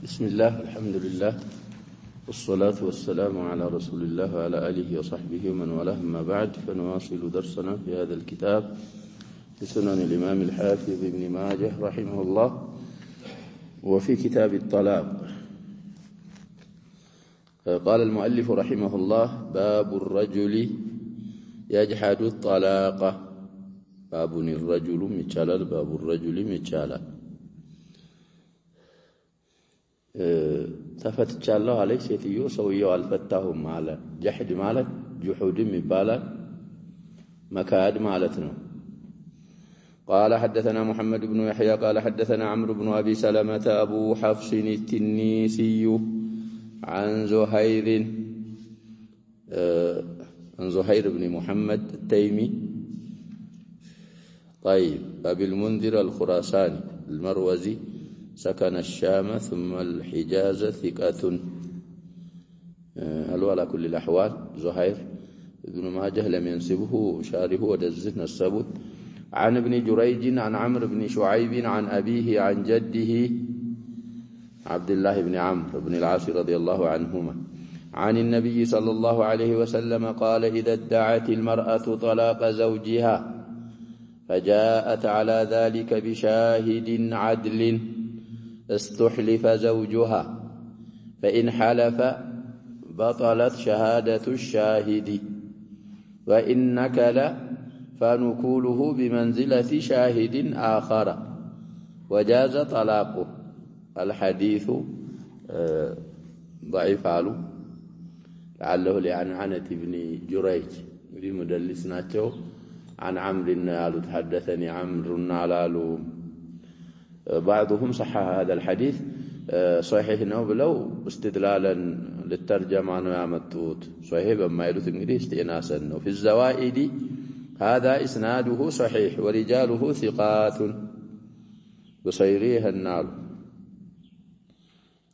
بسم الله الحمد لله والصلاة والسلام على رسول الله وعلى آله وصحبه ومن والاه أما بعد فنواصل درسنا في هذا الكتاب في سنن الإمام الحافظ ابن ماجه رحمه الله وفي كتاب الطلاق. قال المؤلف رحمه الله باب الرجل يجحد الطلاق باب الرجل ميتشالال باب الرجل ميتشالال ተፈትቻለሁ አለች ሴትዮ ሰውየው አልፈታሁም አለ። ጀህድ ማለት ጁሁድም ይባላል መካድ ማለት ነው። قال حدثنا محمد بن يحيى قال حدثنا عمرو بن أبي سلمة أبو حفص التنيسي عن زهير بن محمد التيمي طيب أبي المنذر الخراساني المروزي سكن الشام ثم الحجاز ثقة على كل الأحوال. زهير ابن ماجه لم ينسبه شاره ودزه نسبه. عن ابن جريج عن عمرو بن شعيب عن أبيه عن جده عبد الله بن عمرو بن العاص رضي الله عنهما عن النبي صلى الله عليه وسلم قال إذا ادعت المرأة طلاق زوجها فجاءت على ذلك بشاهد عدل استحلف زوجها فإن حلف بطلت شهادة الشاهد وإن نكل فنكوله بمنزلة شاهد آخر وجاز طلاقه. الحديث ضعيف علو لعله لعنعنة ابن جريج مدلس ناتشو عن عمرو قالوا تحدثني عمرو على بعضهم صحح هذا الحديث صحيح ነው ብለው استدلالا للترجمه ነው ያመጡት። صحيح በማይሉት እንግዲህ استئناسን ነው. في الزوائد هذا اسناده صحيح ورجاله ثقات بصيريه النار.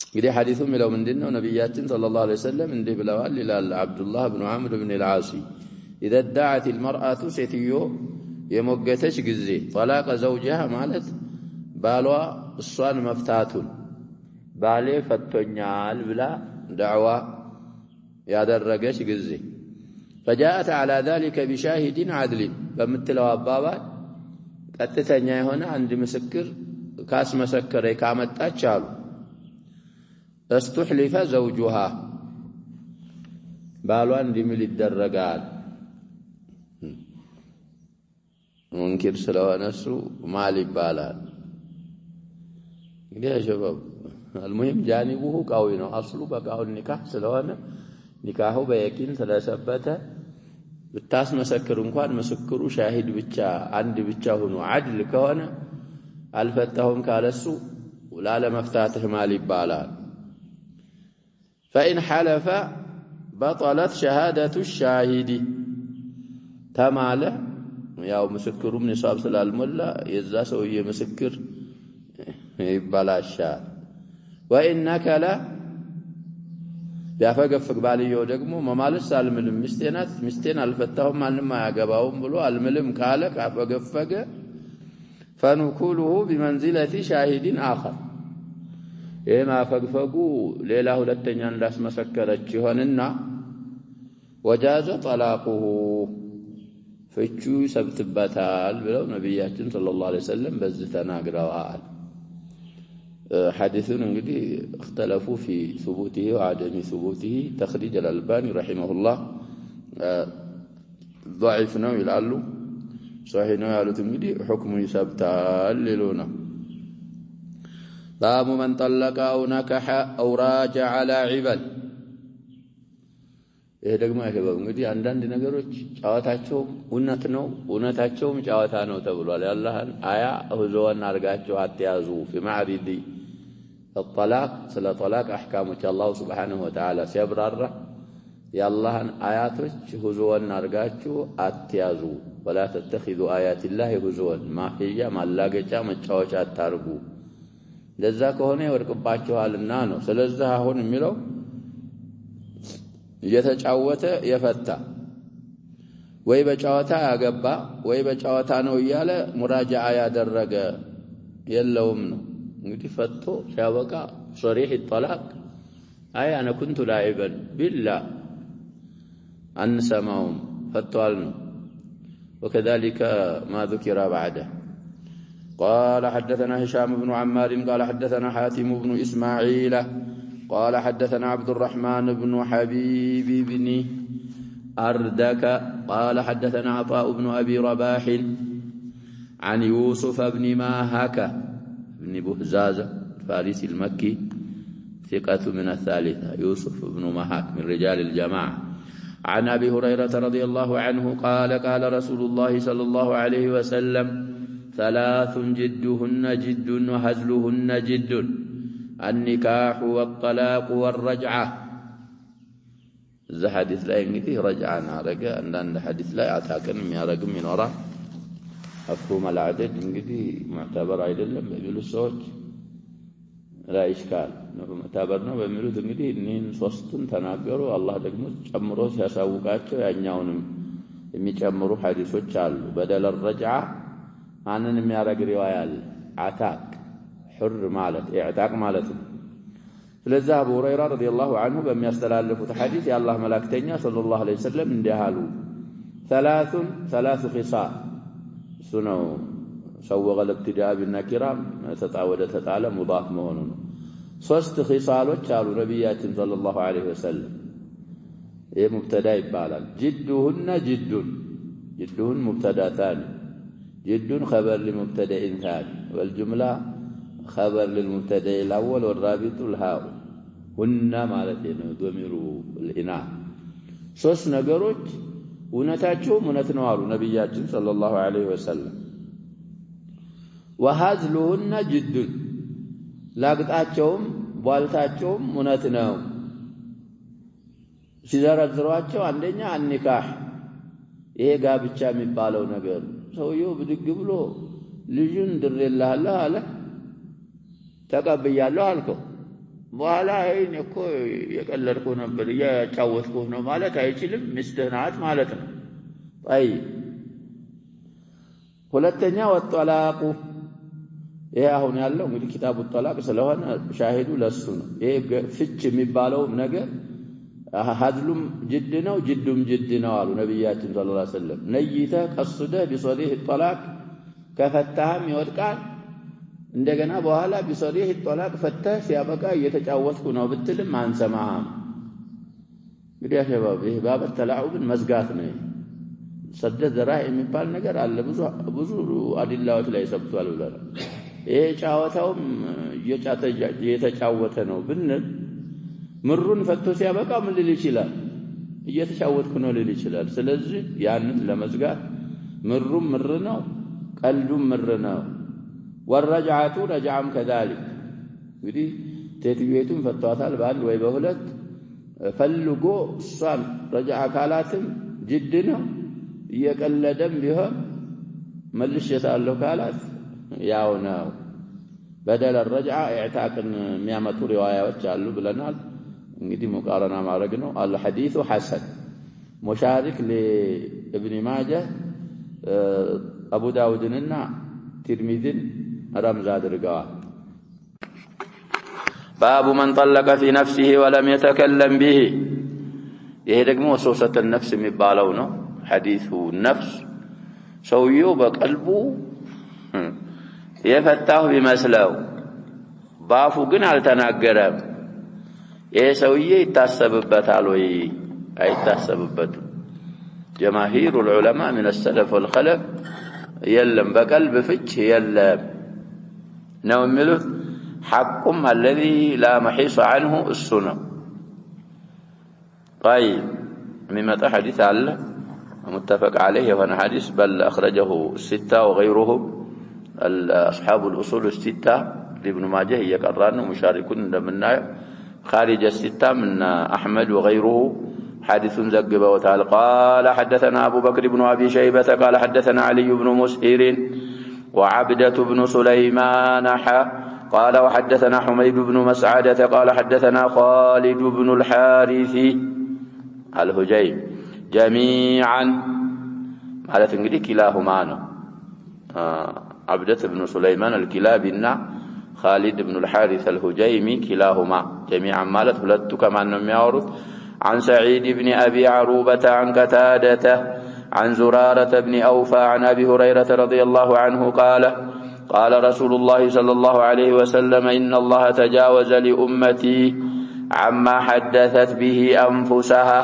እንግዲህ ሐዲሱ የሚለው ምንድነው? ነብያችን ሰለላሁ ዐለይሂ ወሰለም እንዲህ ብለዋል ይላል አብዱላህ ኢብኑ ዐምር ኢብኑ አልዓሲ اذا ادعت المرأة ሴትዮ የሞገተች ጊዜ طلاق زوجها ማለት ባሏ እሷን መፍታቱን ባሌ ፈቶኛል ብላ ዳዕዋ ያደረገች ጊዜ فجاءت على ذلك بشاهد عدل በምትለው አባባል ቀጥተኛ የሆነ አንድ ምስክር ካስመሰከረ ካመጣች አሉ استحلف زوجها ባሏ እንዲምል ይደረጋል። ሙንኪር ስለሆነ እሱ ማል ይባላል። እንግዲህ شباب المهم جانبه قوي ነው። አስሉ በቃው ኒካህ ስለሆነ ኒካሁ በየቂን ስለሰበተ ብታስመሰክር እንኳን ምስክሩ ሻሂድ ብቻ አንድ ብቻ ሆኖ አድል ከሆነ አልፈታሁም ካለሱ ወላለ መፍታትህ ማል ይባላል። فإن حلف بطلت شهادة الشاهد ተማለ ያው ምስክሩም ንሳብ ስላልሞላ የዛ ሰውዬ ምስክር ይባላሻል። ወኢነከ ላ ያፈገፍግ ባልየው ደግሞ መማለስ አልምልም ሚስቴን አልፈታሁም ማንንም አያገባውም ብሎ አልምልም ካለ ካፈገፈገ ፈንኩሉሁ بمنزلة شاهد آخر ማፈግፈጉ ሌላ ሁለተኛ እንዳስመሰከረች ይሆንና ወጃዘ طلاقه ፍቹ ሰብትበታል ብለው ነብያችን ሰለላሁ ዐለይሂ ወሰለም በዚህ ተናግረዋል። حديثنا እንግዲህ اختلفوا في ثبوته وعدم ثبوته. تخريج الألباني رحمه الله ضعيف ነው ይላሉ። صحيح ነው ያሉት እንግዲህ حكم ይሰብታል ሊሉና باب من طلق أو نكح أو راجع على عبل ይሄ ደግሞ አይገባም። እንግዲህ አንዳንድ ነገሮች ጫዋታቸው እውነት ነው እውነታቸውም ጫዋታ ነው ተብሏል። ያላህን አያ ሁዞን አርጋቸው አትያዙ في معرض الطلاق ስለ طلاق احكامዎች አላህ Subhanahu Wa Ta'ala ሲያብራራ ያላህን አያቶች ሁዞን አርጋቸው አትያዙ ولا تتخذوا آيات الله هزوا ማፊያ ማላገጫ መጫወቻ አታርጉ ለዛ ከሆነ ይወርቅባችኋልና ነው። ስለዚህ አሁን የሚለው እየተጫወተ የፈታ ወይ በጫወታ ያገባ ወይ በጫወታ ነው እያለ ሙራጃዓ ያደረገ የለውም ነው። እንግዲህ ፈቶ ሲያበቃ صريح الطلاق أي أنا كنت لاعبا بالله أن سمعهم فتوالنا وكذلك ما ذكر بعده. قال حدثنا هشام بن عمار قال حدثنا حاتم بن إسماعيل قال حدثنا عبد الرحمن بن حبيب بن أردك قال حدثنا عطاء بن أبي رباح عن يوسف بن ماهك بن بهزازة الفارسي المكي ثقة من الثالثة يوسف بن ماهك من رجال الجماعة عن أبي هريرة رضي الله عنه قال قال رسول الله صلى الله عليه وسلم ثلاث جدهن جد وهزلهن جد النكاح والطلاق والرجعة. إذا حديث لا ينقضي رجعة نارجع عند حديث لا يعتقد من يرجع من وراء مفهوم العدد ينقضي معتبر أيضا بيقولوا الصوت لا إشكال معتبرنا بيقولوا تنقضي إنين صوتن تناقروا الله دقمت أمره سيساوقاتشو يعنيونهم يميجمروا حديثو تشالوا بدل الرجعة أنن يرجع رواية عتاق حر مالت اعتاق مالت. فلذا أبو هريرة رضي الله عنه بم يستلالف حديث يا الله ملاكتنيا صلى الله عليه وسلم اندهالو ثلاث خصال سنو سوغ الابتداء بالنكرة تتعود تتعالى مضاف مهونون صست خصالوች አሉ ነብያችን صلى الله عليه وسلم ይሄ مبتدا ይባላል جدهن جدهن مبتدا ثاني جد خبر لمبتدا ثاني والجملة خبر للمبتدا الأول والرابط الهاء هن مالتين ضمير الإناث ሶስት ነገሮች እውነታቸውም እውነት ነው አሉ ነብያችን ሰለላሁ ዐለይሂ ወሰለም። ወሃዝሉሁነ ጅድ ላግጣቸውም ቧልታቸውም እውነት ነው ሲዘረዝሯቸው አንደኛ አንኒካህ ይሄ ጋብቻ የሚባለው ነገር ሰውየው ብድግ ብሎ ልጁን ድሬልሃለሁ አለ ተቀብያለሁ አልከው በኋላ አይን እኮ የቀለድኩ ነበር ያጫወትኩ ነው ማለት አይችልም ሚስትህ ናት ማለት ነው። አይ ሁለተኛ ወጠላቁ ይሄ አሁን ያለው እንግዲህ ኪታቡ ጠላቅ ስለሆነ ሻሂዱ ለሱ ነው። ይሄ ፍች የሚባለው ነገር ሀዝሉም ጅድ ነው ጅዱም ጅድ ነው አሉ ነብያችን ሰለላሁ ዐለይሂ ወሰለም። ነይተ ቀስደ ቢሰሪህ ጠላቅ ከፈታህም ይወድቃል እንደገና በኋላ ቢሰሪህ ጠላቅ ፈተህ ሲያበቃ እየተጫወትኩ ነው ብትልም አንሰማህም። እንግዲህ አሸባብ ይሄ ባብ ተላዑብን መዝጋት ነው። ሰደድ ዘራህ የሚባል ነገር አለ ብዙ አዲላዎች ላይ ሰብቷል ብለናል። ይሄ ጫወታውም እየተጫወተ ነው ብንል ምሩን ፈቶ ሲያበቃ ምን ሊል ይችላል እየተጫወትኩ ነው ሊል ይችላል። ስለዚህ ያንን ለመዝጋት ምሩም ምር ነው ቀልዱም ምር ነው። ወረጃቱ ረጃም ከذلك እንግዲህ ቴትቤቱን ፈቷታል በአንድ ወይ በሁለት ፈልጎ እሷን ረጃ ካላትም ጅድ ነው እየቀለደም ቢሆን መልሼታለሁ ካላት ያው ነው። بدل الرجعة اعتاقن የሚያመጡ ሪዋያዎች አሉ ብለናል። እንግዲህ ሙቃረና ማድረግ ነው። الحديث حسن مشارك لابن ماجه ابو داودና ترمذي رمز አድርገዋል። باب من طلق في نفسه ولم يتكلم به ይሄ ደግሞ ወስወሰተ النفس የሚባለው ነው። حديث النفس ሰውየው በቀልቡ የፈታው ቢመስለው ባፉ ግን አልተናገረም። ይሄ ሰውዬ ይታሰብበታል ወይ አይታሰብበትም? جماهير العلماء من السلف والخلف يلم بقلب ፍች የለም ነው የሚሉት። حقهم الذي لا محيص عنه السنة. طيب مما حديث على متفق عليه هنا حديث بل أخرجه الستة وغيرهم أصحاب الأصول الستة لابن ماجه يقررنا مشاركون منا خارج الستة من أحمد وغيره حديث زقب وتعالى. قال حدثنا أبو بكر بن أبي شيبة قال حدثنا علي بن مسهر وعبدة بن سليمان قال وحدثنا حميد بن مسعدة قال حدثنا خالد بن الحارث الهجيم جميعا على تنقل كلاهما عبدة بن سليمان الكلابي خالد بن الحارث الهجيمي كلاهما جميعا مالت ሁለቱ ከማን ነው የሚያወሩት عن سعيد بن أبي عروبة عن قتادة عن زرارة بن أوفى عن أبي هريرة رضي الله عنه قال قال رسول الله صلى الله عليه وسلم إن الله تجاوز لأمتي عما حدثت به أنفسها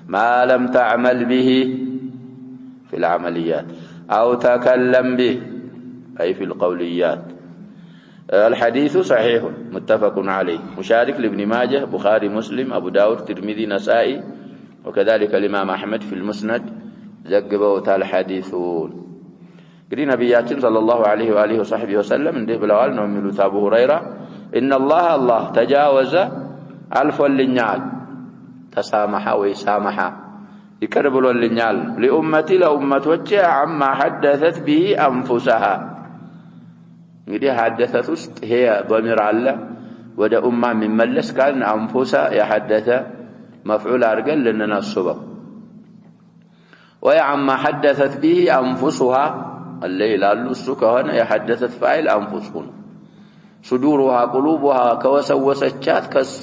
ما لم تعمل به في العمليات أو تكلم به أي في القوليات. الحديث صحيح متفق عليه مشارك لابن ماجه بخاري مسلم أبو داود ترمذي نسائي وكذلك الإمام أحمد في المسند زقبوا الحديثون. قال نبياتنا صلى الله عليه وآله وصحبه وسلم انده بلوال نوملو أبو هريرة إن الله تجاوز ألف اللنيال تسامح ويسامح يكربلوا اللنيال لأمتي لأمة وجه عما حدثت به أنفسها. እንግዲህ حدثت ውስጥ هي ضمير አለ ወደ ኡማ የሚመለስ ካልን አንፉሳ يحدث مفعول አድርገን ልንነስበው وعما حدثت به أنفسها الليل እሱ ከሆነ يحدثت فاعل أنفسهم صدورها قلوبها ከወሰወሰቻት ከሱ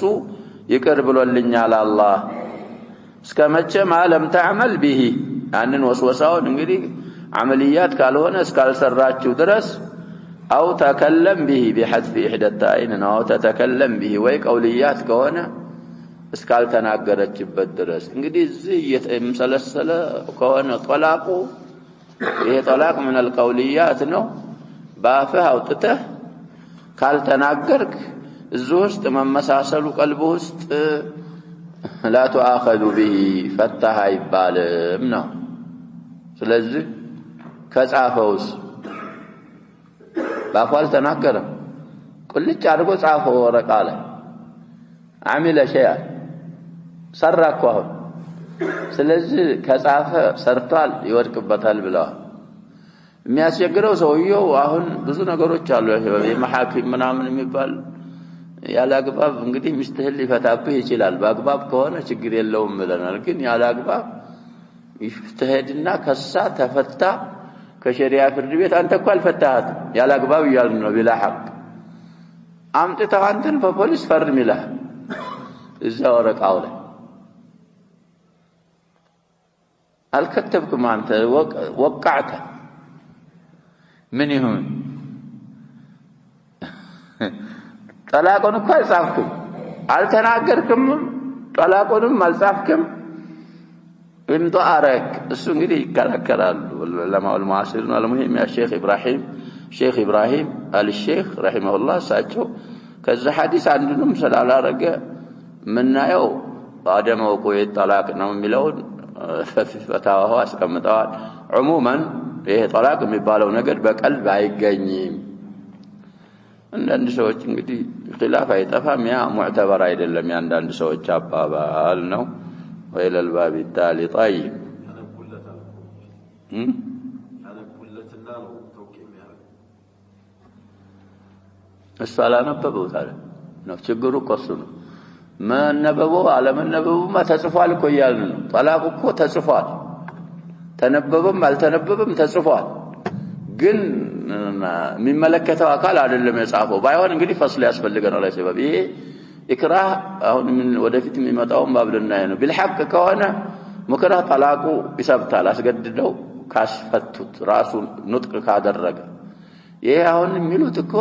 ይቅር ብሎልኛል አላህ እስከመቼ ማለም تعمل به ያንን ወስወሳውን እንግዲህ عمليات ካልሆነ እስካልሰራችሁ ድረስ أو تكلم به بحذف إحدى التائين أو تتكلم به وقوليات كونه اسكال تناغرچበት ድረስ እንግዲህ እዚህ የተመሰለሰለ ከሆነ ጠላቁ ይሄ ጠላቅ من القوليات ነው ባፈህ አውጥተህ ካልተናገርክ እዚህ ውስጥ መመሳሰሉ ቀልብ ውስጥ لا تؤاخذ به فتح አይባልም ነው። ስለዚህ ከጻፈውስ ባፋል ተናገረ ቁልጭ አድርጎ ጻፈው ወረቃ ላይ عمل شيئا ሰራኳው ስለዚህ ከጻፈ ሰርቷል ይወድቅበታል ብለው የሚያስቸግረው ሰውየው አሁን ብዙ ነገሮች አሉ የመሐኪም ምናምን የሚባል ያላግባብ እንግዲህ ሚስትህል ሊፈታብህ ይችላል በአግባብ ከሆነ ችግር የለውም ብለናል ግን ያላግባብ ይፍተህድና ከሳ ተፈታ ከሸሪዓ ፍርድ ቤት አንተ እኮ አልፈታሃት ያላግባብ ይያልን ነው ቢላ ሐቅ አምጥተህ አንተን በፖሊስ ፈርም ይላል እዛ ወረቃው ላይ አልከተብክም አንተ ወቃዕተ ምን ይሁን ጠላቁን እኮ አልጻፍክም አልተናገርክም ጠላቁንም አልጻፍክም እንዶ አረክ እሱ እንግዲህ ይከራከራሉ ለማውል ማሲር ነው ለሙሂም ያ ሼክ ኢብራሂም አልሼክ ረሂመሁላህ ሳቸው ከዛ ሐዲስ አንዱንም ስላላረገ ምናየው አደም ወቆይ ጠላቅ ነው የሚለው ፈታዋው አስቀምጠዋል عموما ይሄ ጠላቅ የሚባለው ነገር በቀልብ አይገኝም አንዳንድ ሰዎች እንግዲህ ኺላፍ አይጠፋም ያ ሙዕተበር አይደለም ያ አንዳንድ ሰዎች አባባል ነው وإلى الباب التالي طيب الصلاة نببو تعالى نفسجروا قصنا ما نببو على من نببو ما تصفال كويالنا طلاقك هو تصفال تنببم ما تنببم تصفال جن من ملكته أقال على اللي يصعبه بايوان انقدي فصل يسفل لقنا على سبب إيه إكراه أو من ودفت من متاوم بابلنا هنا بالحق كونه مكره طلاقه بسبب لاس قددو كاشفتت راسو نطق كادرج ይሄ አሁን የሚሉት እኮ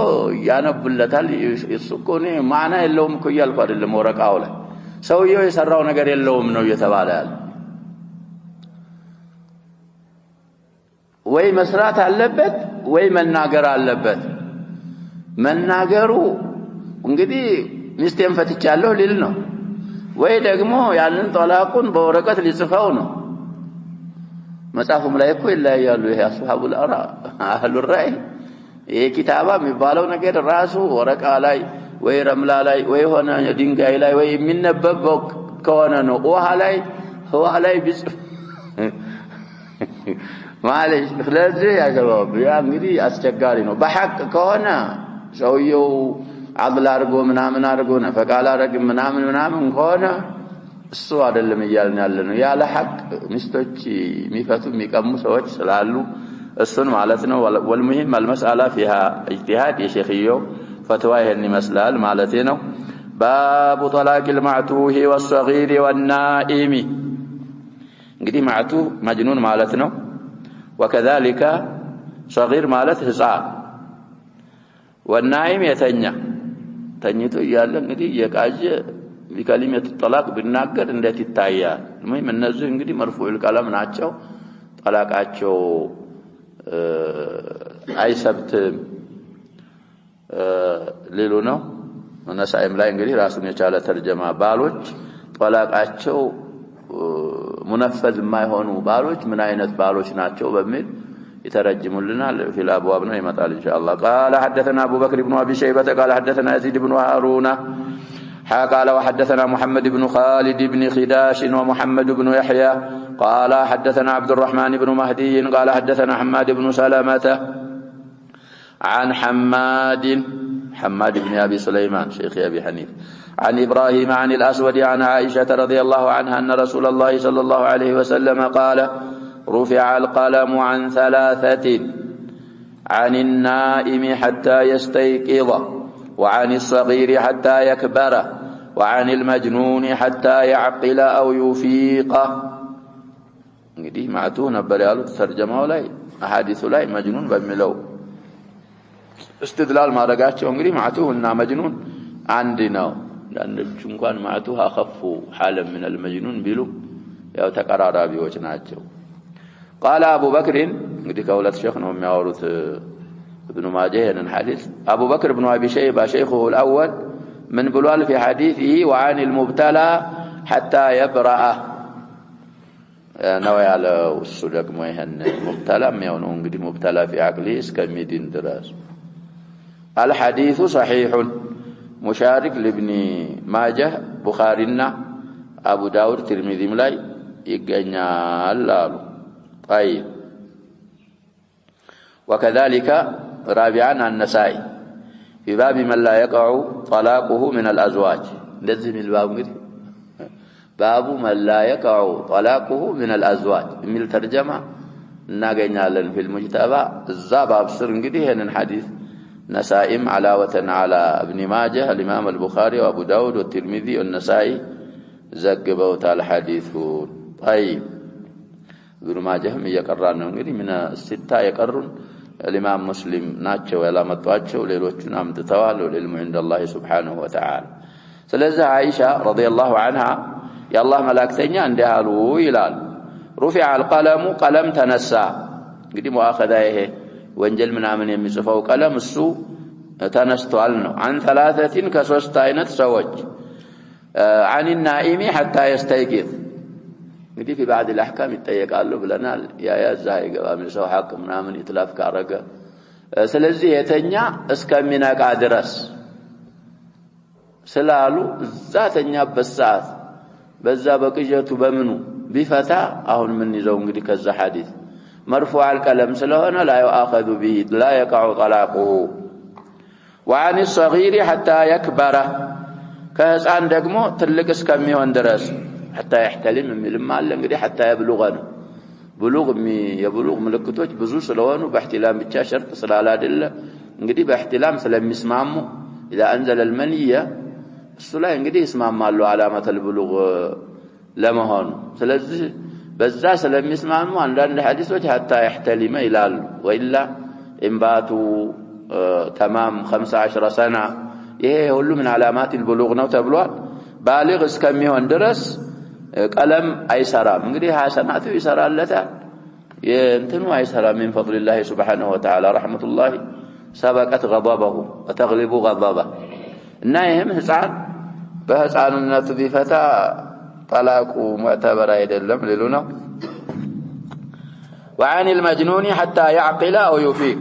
ያነብለታል እሱኮኔ ማና የለውም እኮ ያልኩ አይደለም ወረቃው ላይ ሰውየው የሰራው ነገር የለውም ነው እየተባለ ያለ ወይ መስራት አለበት ወይ መናገር አለበት መናገሩ እንግዲህ ሚስቴን ፈትቻለሁ ሊል ነው ወይ ደግሞ ያንን ጠላቁን በወረቀት ሊጽፈው ነው መጻፉም ላይ እኮ ይላያሉ ይሄ አስሐቡል አራ አህሉ ራይ ይሄ ኪታባ የሚባለው ነገር ራሱ ወረቃ ላይ ወይ ረምላ ላይ ወይ ሆነ ድንጋይ ላይ ወይ የሚነበብ ከሆነ ነው ውሃ ላይ ቢጽፍ ማለት ስለዚህ ያሰባው ያ እንግዲህ አስቸጋሪ ነው በሐቅ ከሆነ ሰውየው አድል አድርጎ ምናምን አድርጎ ነፈቃላ አድርግ ምናምን ከሆነ እሱ አይደለም ይያልን ያለ ነው ያለ ሐቅ ሚስቶች የሚፈቱ የሚቀሙ ሰዎች ስላሉ السن معناتنا والمهم المسألة فيها اجتهاد يا شيخيو فتواه المسلال معناتنا باب طلاق المعتوه والصغير والنائم እንግዲህ معتوه مجنون معناتنا وكذلك صغير ማለት ህፃን والنائم የተኛ ተኝቶ ይያለ እንግዲህ የቃጀ بكلمة الطلاق بالناقر እንዴት ይታያል المهم እነዚህ እንግዲህ مرفوع القلم ናቸው طلاقاቸው አይሰብትም ሌሎ ነው ነሳይም ላይ እንግዲህ ራሱን የቻለ ተርጀማ ባሎች طلاقاቸው منفذ የማይሆኑ ባሎች ምን አይነት ባሎች ናቸው በሚል يترجملنا في الابواب ነው ይመጣል ان شاء الله قال حدثنا ابو بكر بن ابي شيبه قال حدثنا يزيد بن هارون قال وحدثنا محمد بن خالد بن خداش ومحمد بن يحيى قال حدثنا عبد الرحمن بن مهدي قال حدثنا حماد بن سلامة عن حماد بن ابي سليمان شيخ ابي حنيفه عن ابراهيم عن الاسود عن عائشه رضي الله عنها ان رسول الله صلى الله عليه وسلم قال رفع القلم عن 3 عن النائم حتى يستيقظ وعن الصغير حتى يكبر وعن المجنون حتى يعقل أو يفيق እንግዲህ معتوه ነበር ያሉት ተርጀማው ላይ አሐዲሱ ላይ مجنون በሚለው استدلال ማድረጋቸው እንግዲህ معتوه እና مجنون አንድ ነው አንደች እንኳን معتوه አخف حالا من المجنون ቢሉ ያው ተቀራራቢዎች ናቸው قال ابو بكر እንግዲህ ከሁለት ሼክ ነው የሚያወሩት ابن ماجه ان الحديث ابو بكر بن ابي شيبه شيخه الاول من بلال في حديثه وعن المبتلى حتى يبرأ ነው ያለው እሱ ደግሞ ይሄን مبتلى የሚሆነው እንግዲህ مبتلى في عقله እስከሚድን ድረስ الحديث صحيح مشارك لابن ماجه بخارينا ابو داود ترمذي ላይ ይገኛል አሉ طيب وكذلك رابعا النسائي في باب من لا يقع طلاقه من الازواج እንደዚህ የሚል ባብ እንግዲህ باب من لا يقع طلاقه من الازواج የሚል ተርጀማ እናገኛለን في المجتبى እዛ ባብ ስር እንግዲህ ይሄንን ሐዲስ نسائم علاوة على ابن ماجه الامام البخاري وابو داود والترمذي والنسائي ዘግበውታል ሐዲሱን طيب ابن ماجه يقرأ ነው እንግዲህ من الستة يقرون الامام مسلم ናቸው ያላመጣቸው ሌሎቹን አምጥተዋል ወልልሙ عند الله سبحانه وتعالى ስለዚህ አይሻ رضي الله عنها የአላህ መላእክተኛ እንዲያሉ ይላል رفع القلم قلم ተነሳ እንግዲህ ሙአኸዛ ይሄ ወንጀል ምናምን የሚጽፈው ቀለም እሱ ተነስቷል ነው عن 3 ከ3 አይነት ሰዎች عن النائم حتى يستيقظ እንግዲህ في بعض الاحكام ይጠየቃሉ ብለናል ያያዛ ይገባም ሰው ሐቅ ምናምን ኢትላፍ ካረገ ስለዚህ የተኛ እስከሚነቃ ድረስ ስላሉ ዛተኛበት ሰዓት በዛ በቅጀቱ በምኑ ቢፈታ አሁን ምን ይዘው እንግዲህ ከዛ ሐዲስ مرفوع القلم ስለሆነ لا يؤاخذ به لا يقع طلاقه وعن الصغير حتى يكبر ከህፃን ደግሞ ትልቅ እስከሚሆን ድረስ حتى يحتلم የሚልም አለ እንግዲህ حتى يبلغ ነው ብሉግ የብሉግ ምልክቶች ብዙ ስለሆኑ በእህትላም ብቻ ሸርጥ ስላላደለ እንግዲህ በእህትላም ስለሚስማሙ اذا انزل المنيه እሱ ላይ እንግዲህ ይስማማሉ علامه البلوغ ለመሆኑ ስለዚህ በዛ ስለሚስማሙ አንዳንድ ሐዲሶች حتى يحتلم ይላሉ ወይላ እንባቱ تمام 15 سنه ይሄ ሁሉ ምን علامات البلوغ ነው ተብሏል ባሊግ እስከሚሆን ድረስ ቀለም አይሰራም እንግዲህ ሐሰናቱ ይሰራለታል የእንትኑ አይሰራም من فضل الله سبحانه وتعالى رحمه الله سبقت غضبه وتغلب غضبه እና ይሄም ህፃን በህፃንነቱ ቢፈታ طلاق معتبر አይደለም ሊሉ ነው وعن المجنون حتى يعقل او يفيق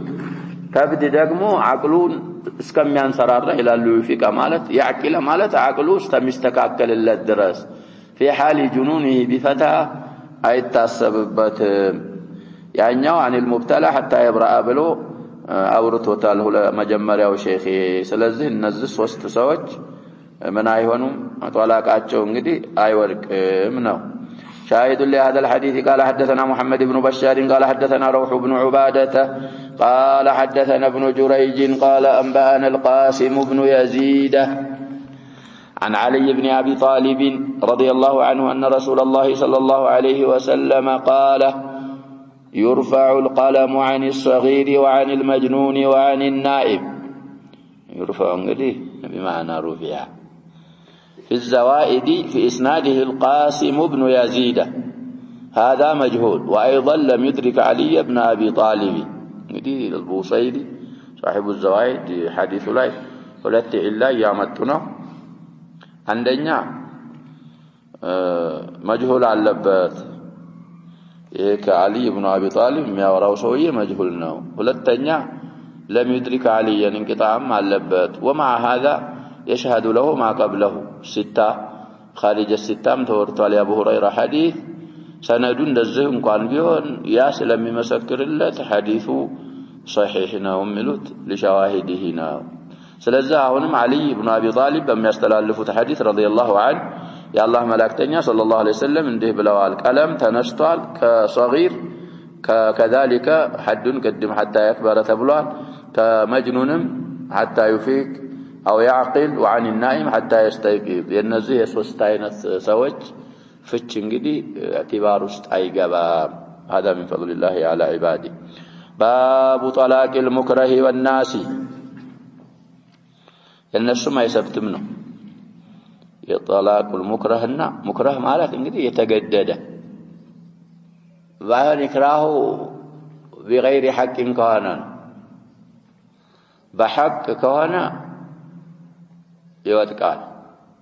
ከብድ ደግሞ አቅሉን እስከሚያንሰራራ ይላሉ ይፊቃ ማለት ያዕቂለ ማለት አቅሉ እስከሚስተካከልለት ድረስ في حال جنونه بفتى አይታሰብበት ያኛው عن المبتلى حتى يبرأ ብሎ አውርቶታል መጀመሪያው ሼኽ ስለዚህ እነዚህ ሶስት ሰዎች ምን አይሆኑም ጧላቃቸው እንግዲህ አይወርቅም ነው شاهد لهذا الحديث قال حدثنا محمد بن بشار قال حدثنا روح بن عبادة قال حدثنا ابن جريج قال أنبأنا القاسم بن يزيد عن علي بن أبي طالب رضي الله عنه أن رسول الله صلى الله عليه وسلم قال يرفع القلم عن الصغير وعن المجنون وعن النائم. يرفع بمعنى رفع. في الزوائد في إسناده القاسم بن يزيد هذا مجهول وأيضا لم يدرك علي بن أبي طالب. البوصيري صاحب الزوائد حديث لا ولت إلا يامتنا عندنا مجهول علبت علي بن أبي طالب ما وراء سوية مجهولنا ولتنيا لم يدرك عليا انقطاعا علبت ومع هذا يشهد له ما قبله ستة خارج الستة متورطال أبو هريرة حديث سندون دزهم قال بيون ياس لم يمسكر الله حديث صحيحنا وملوت لشواهدهنا. سلزا هونم علي بن أبي طالب بم يستلالفوا حديث رضي الله عنه يا الله ملاكتنيا صلى الله عليه وسلم انده بلوال قلم تنستال كصغير كذلك حد قدم حتى يكبر تبلوال كمجنون حتى يفيق أو يعقل وعن النائم حتى يستيقظ ينزه سوستاينت سوج فتش انجدي اعتبار استيقظا. هذا من فضل الله على عباده. باب طلاق المكره والناس الناس ما يسبتمنه يطلاق المكرهنا مكره مالك انجدي يتجدد وأن يكرهه بغير حق كهنا بحق كهنا يوتقال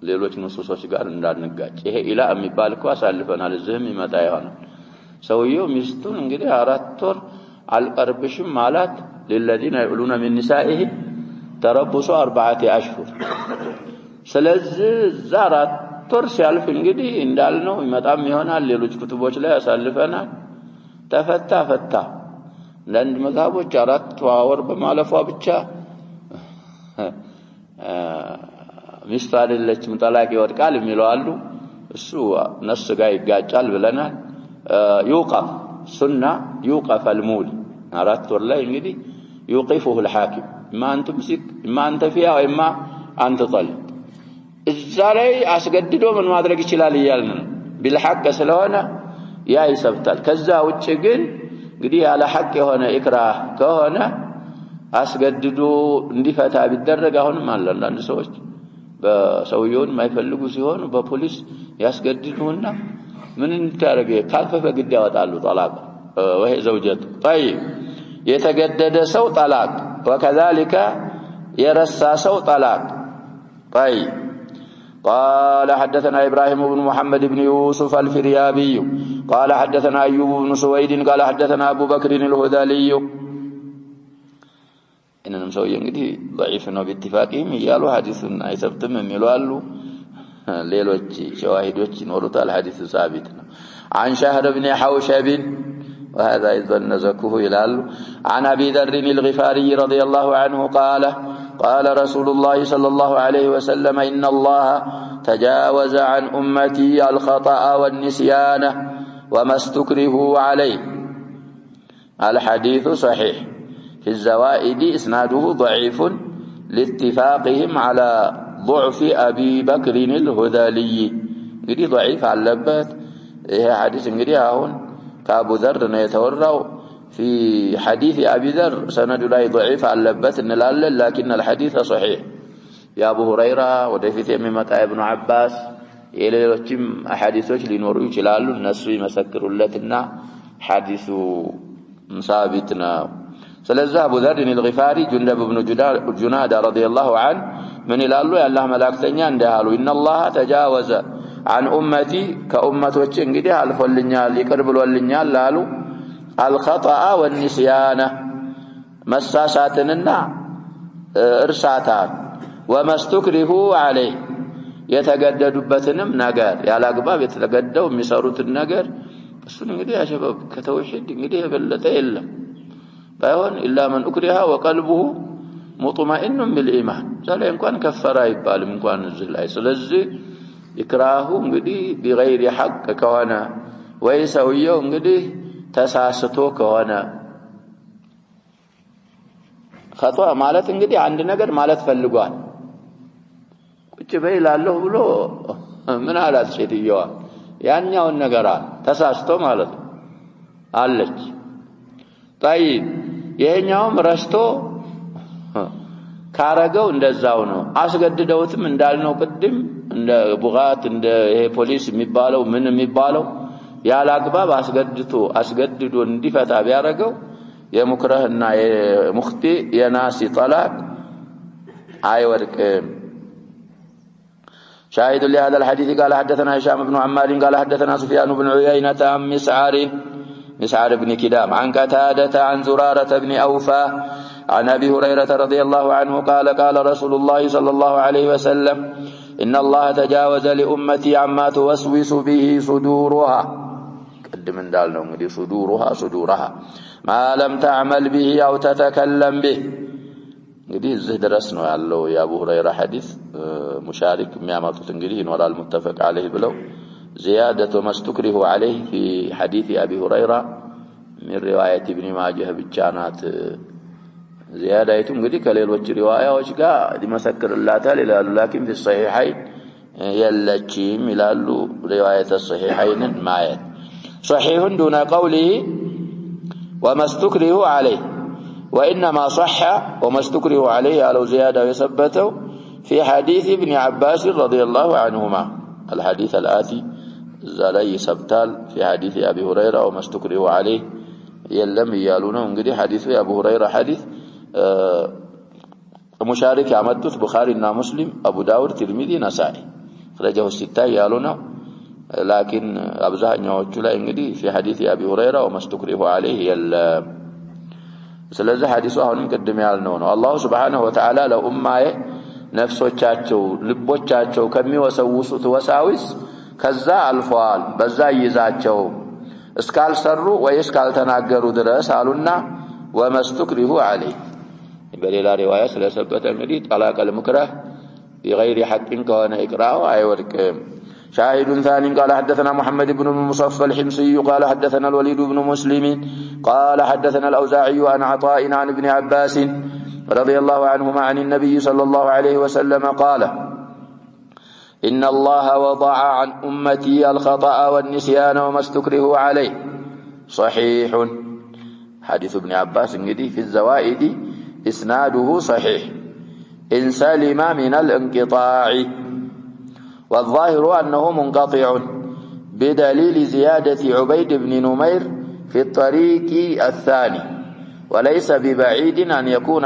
ሌሎች ንሱሶች ጋር እንዳንጋጭ ይሄ ኢላ የሚባል እኮ አሳልፈናል እዚህም ይመጣ ይሆናል ሰውየው ሚስቱን እንግዲህ 4 ወር አልቀርብሽም ማለት ለلذين يقولون من نسائه تربص 4 أشهر ስለዚህ 4 ወር ሲያልፍ እንግዲህ እንዳልነው ይመጣም ይሆናል ሌሎች ኩቱቦች ላይ አሳልፈናል ተፈታ ለአንድ መዛቦች 4 ወር በማለፏ ብቻ ሚስት አይደለችም ጠላቅ ይወድቃል የሚለው አሉ እሱ ነስ ጋር ይጋጫል ብለናል يوقف سنة يوقف المول 4 ወር ላይ እንግዲህ يوقفه الحاكم ما انت مسك ما انت فيها وما انت طلق እዛ ላይ አስገድዶ ምን ማድረግ ይችላል ይያልን بالحق ስለሆነ ያ ይሰብታል ከዛ ውጪ ግን እንግዲህ ያለ ሐቅ የሆነ ኢክራህ ከሆነ አስገድዶ እንዲፈታ ቢደረግ አሁንም አለ አንድ ሰዎች በሰውየውን ማይፈልጉ ሲሆን በፖሊስ ያስገድዱና ምን እንታረገ ካልፈፈ ግድ ያወጣሉ طلاق وهي زوجته طيب የተገደደ ሰው طلاق وكذلك የረሳ ሰው طلاق طيب قال حدثنا إبراهيم بن محمد بن يوسف الفريابي قال حدثنا أيوب بن سويد قال حدثنا أبو بكر الهذلي إننا مسوي እንግዲህ ضعيف ነው باتفاقهم يالو حديثنا አይሰብትም የሚሉ አሉ ሌሎች ሸዋሂዶች ይኖሩታል حديث ثابت ነው عن شهر بن حوشب وهذا ايضا نزكوه يلال عن ابي ذر الغفاري رضي الله عنه قال رسول الله صلى الله عليه وسلم ان الله تجاوز عن امتي الخطأ والنسيان وما استكرهوا عليه. الحديث صحيح في الزوائد اسناده ضعيف لاتفاقهم على ضعف ابي بكر الهذلي. እንግዲህ ضعيف አለበት ይሄ ሐዲስ እንግዲህ አሁን كأبو ذر يتورع في حديث أبي ذر سند لا ضعيف علبت إن لكن الحديث صحيح. يا أبو هريرة ودفيت ممة ابن عباس إلى لكم أحاديثوش لنورو يجلال الناس مسكر لتنا حديث ثابتنا. سلزة أبو ذر الغفاري جندب بن جنادة رضي الله عنه من الله يا الله ملاكتني عندها إن الله تجاوز عن أمتي كأمة وجنجدها الفلنيال يقرب الولنيال لالو الخطأ والنسيان مساساتنا إرساتان وما استكرهوا عليه يتجددبتنم نجار يا لاقباب يتجددوا مساروت النجار بس نجدي يا شباب كتوحيد نجدي بلته إلا بايون إلا من أكره وقلبه مطمئن بالإيمان زال يمكن كفرا يبال يمكن نزل أي سلزي إكراهه እንግዲህ بغير حق كوانا ወይ ሰውየው እንግዲህ ተሳስቶ ከሆነ خطأ ማለት እንግዲህ አንድ ነገር ማለት ፈልጓል ቁጭ በይ ላለሁ ብሎ ምን አላት ሴትየዋ ያኛውን ነገር ተሳስቶ ማለት አለች طيب ይሄኛውም ረስቶ ካረገው እንደዛው ነው አስገድደውትም እንዳልነው ቅድም እንደ ቡጋት እንደ ይሄ ፖሊስ የሚባለው ምን የሚባለው ያላግባብ አስገድዶ እንዲፈታ ቢያረገው የሙክረህና የሙክቲ የናሲ طلاق አይወርቅም شاهد لهذا الحديث قال حدثنا هشام بن عمار قال حدثنا سفيان بن عيينة عن مسعر بن كدام عن قتادة عن زرارة بن أوفى عن أبي هريرة رضي الله عنه قال قال رسول الله صلى الله عليه وسلم إن الله تجاوز لأمتي عما توسوس به صدورها قدم دالنا مدي صدورها ما لم تعمل به أو تتكلم به እንግዲህ እዚህ ድረስ ነው ያለው የአቡ ሁረይራ ሐዲስ ሙሻሪክ የሚያመጡት እንግዲህ ይኖራል ሙተፈቅ عليه ብለው زيادة ما استكره عليه في حديث أبي هريرة من رواية ابن ماجه بالجانات زيادة እንግዲህ ከሌሎች ሪዋያዎች ጋር ሊመሰክርላታል ይላሉ لكن في الصحيحين የለችም ይላሉ رواية الصحيحين ማየት صحيح دون قوله وما استكره عليه وإنما صح وما استكره عليه على زيادة يثبته في حديث ابن عباس رضي الله عنهما الحديث الآتي زالي سبتال في حديث أبي هريرة وما استكره عليه يلم يالونه انقدي حديث أبو هريرة حديث مشارك عمدت بخاري مسلم أبو داود ترمذي نسائي خرجه الستة يالونه لكن أبزاه نوجه انقدي في حديث أبي هريرة وما استكره عليه يلم ስለዚህ ሐዲሱ አሁንም ቀደም ያልነው ነው አላህ Subhanahu Wa Ta'ala ለኡማዬ ነፍሶቻቸው ልቦቻቸው ከሚወሰውሱት ወሳዊስ ከዛ አልፈዋል በዛ ይዛቸው እስካልሰሩ ወይ እስካልተናገሩ ድረስ አሉና ወመስቱክሪሁ عليه በሌላ ሪዋያ ስለሰበተ እንግዲህ طلاق المكره بغير حق كونه اقراه አይወድቅም شاهد ثاني قال حدثنا محمد بن المصفى الحمصي قال حدثنا الوليد بن مسلم قال حدثنا الأوزاعي عن عطاء عن ابن عباس رضي الله عنهما عن النبي صلى الله عليه وسلم قال إن الله وضع عن أمتي الخطأ والنسيان وما استكرهوا عليه صحيح حديث ابن عباس في الزوائد إسناده صحيح إن سلم من الانقطاع والظاهر أنه منقطع بدليل زيادة عبيد بن نمير في الطريق الثاني وليس ببعيد أن يكون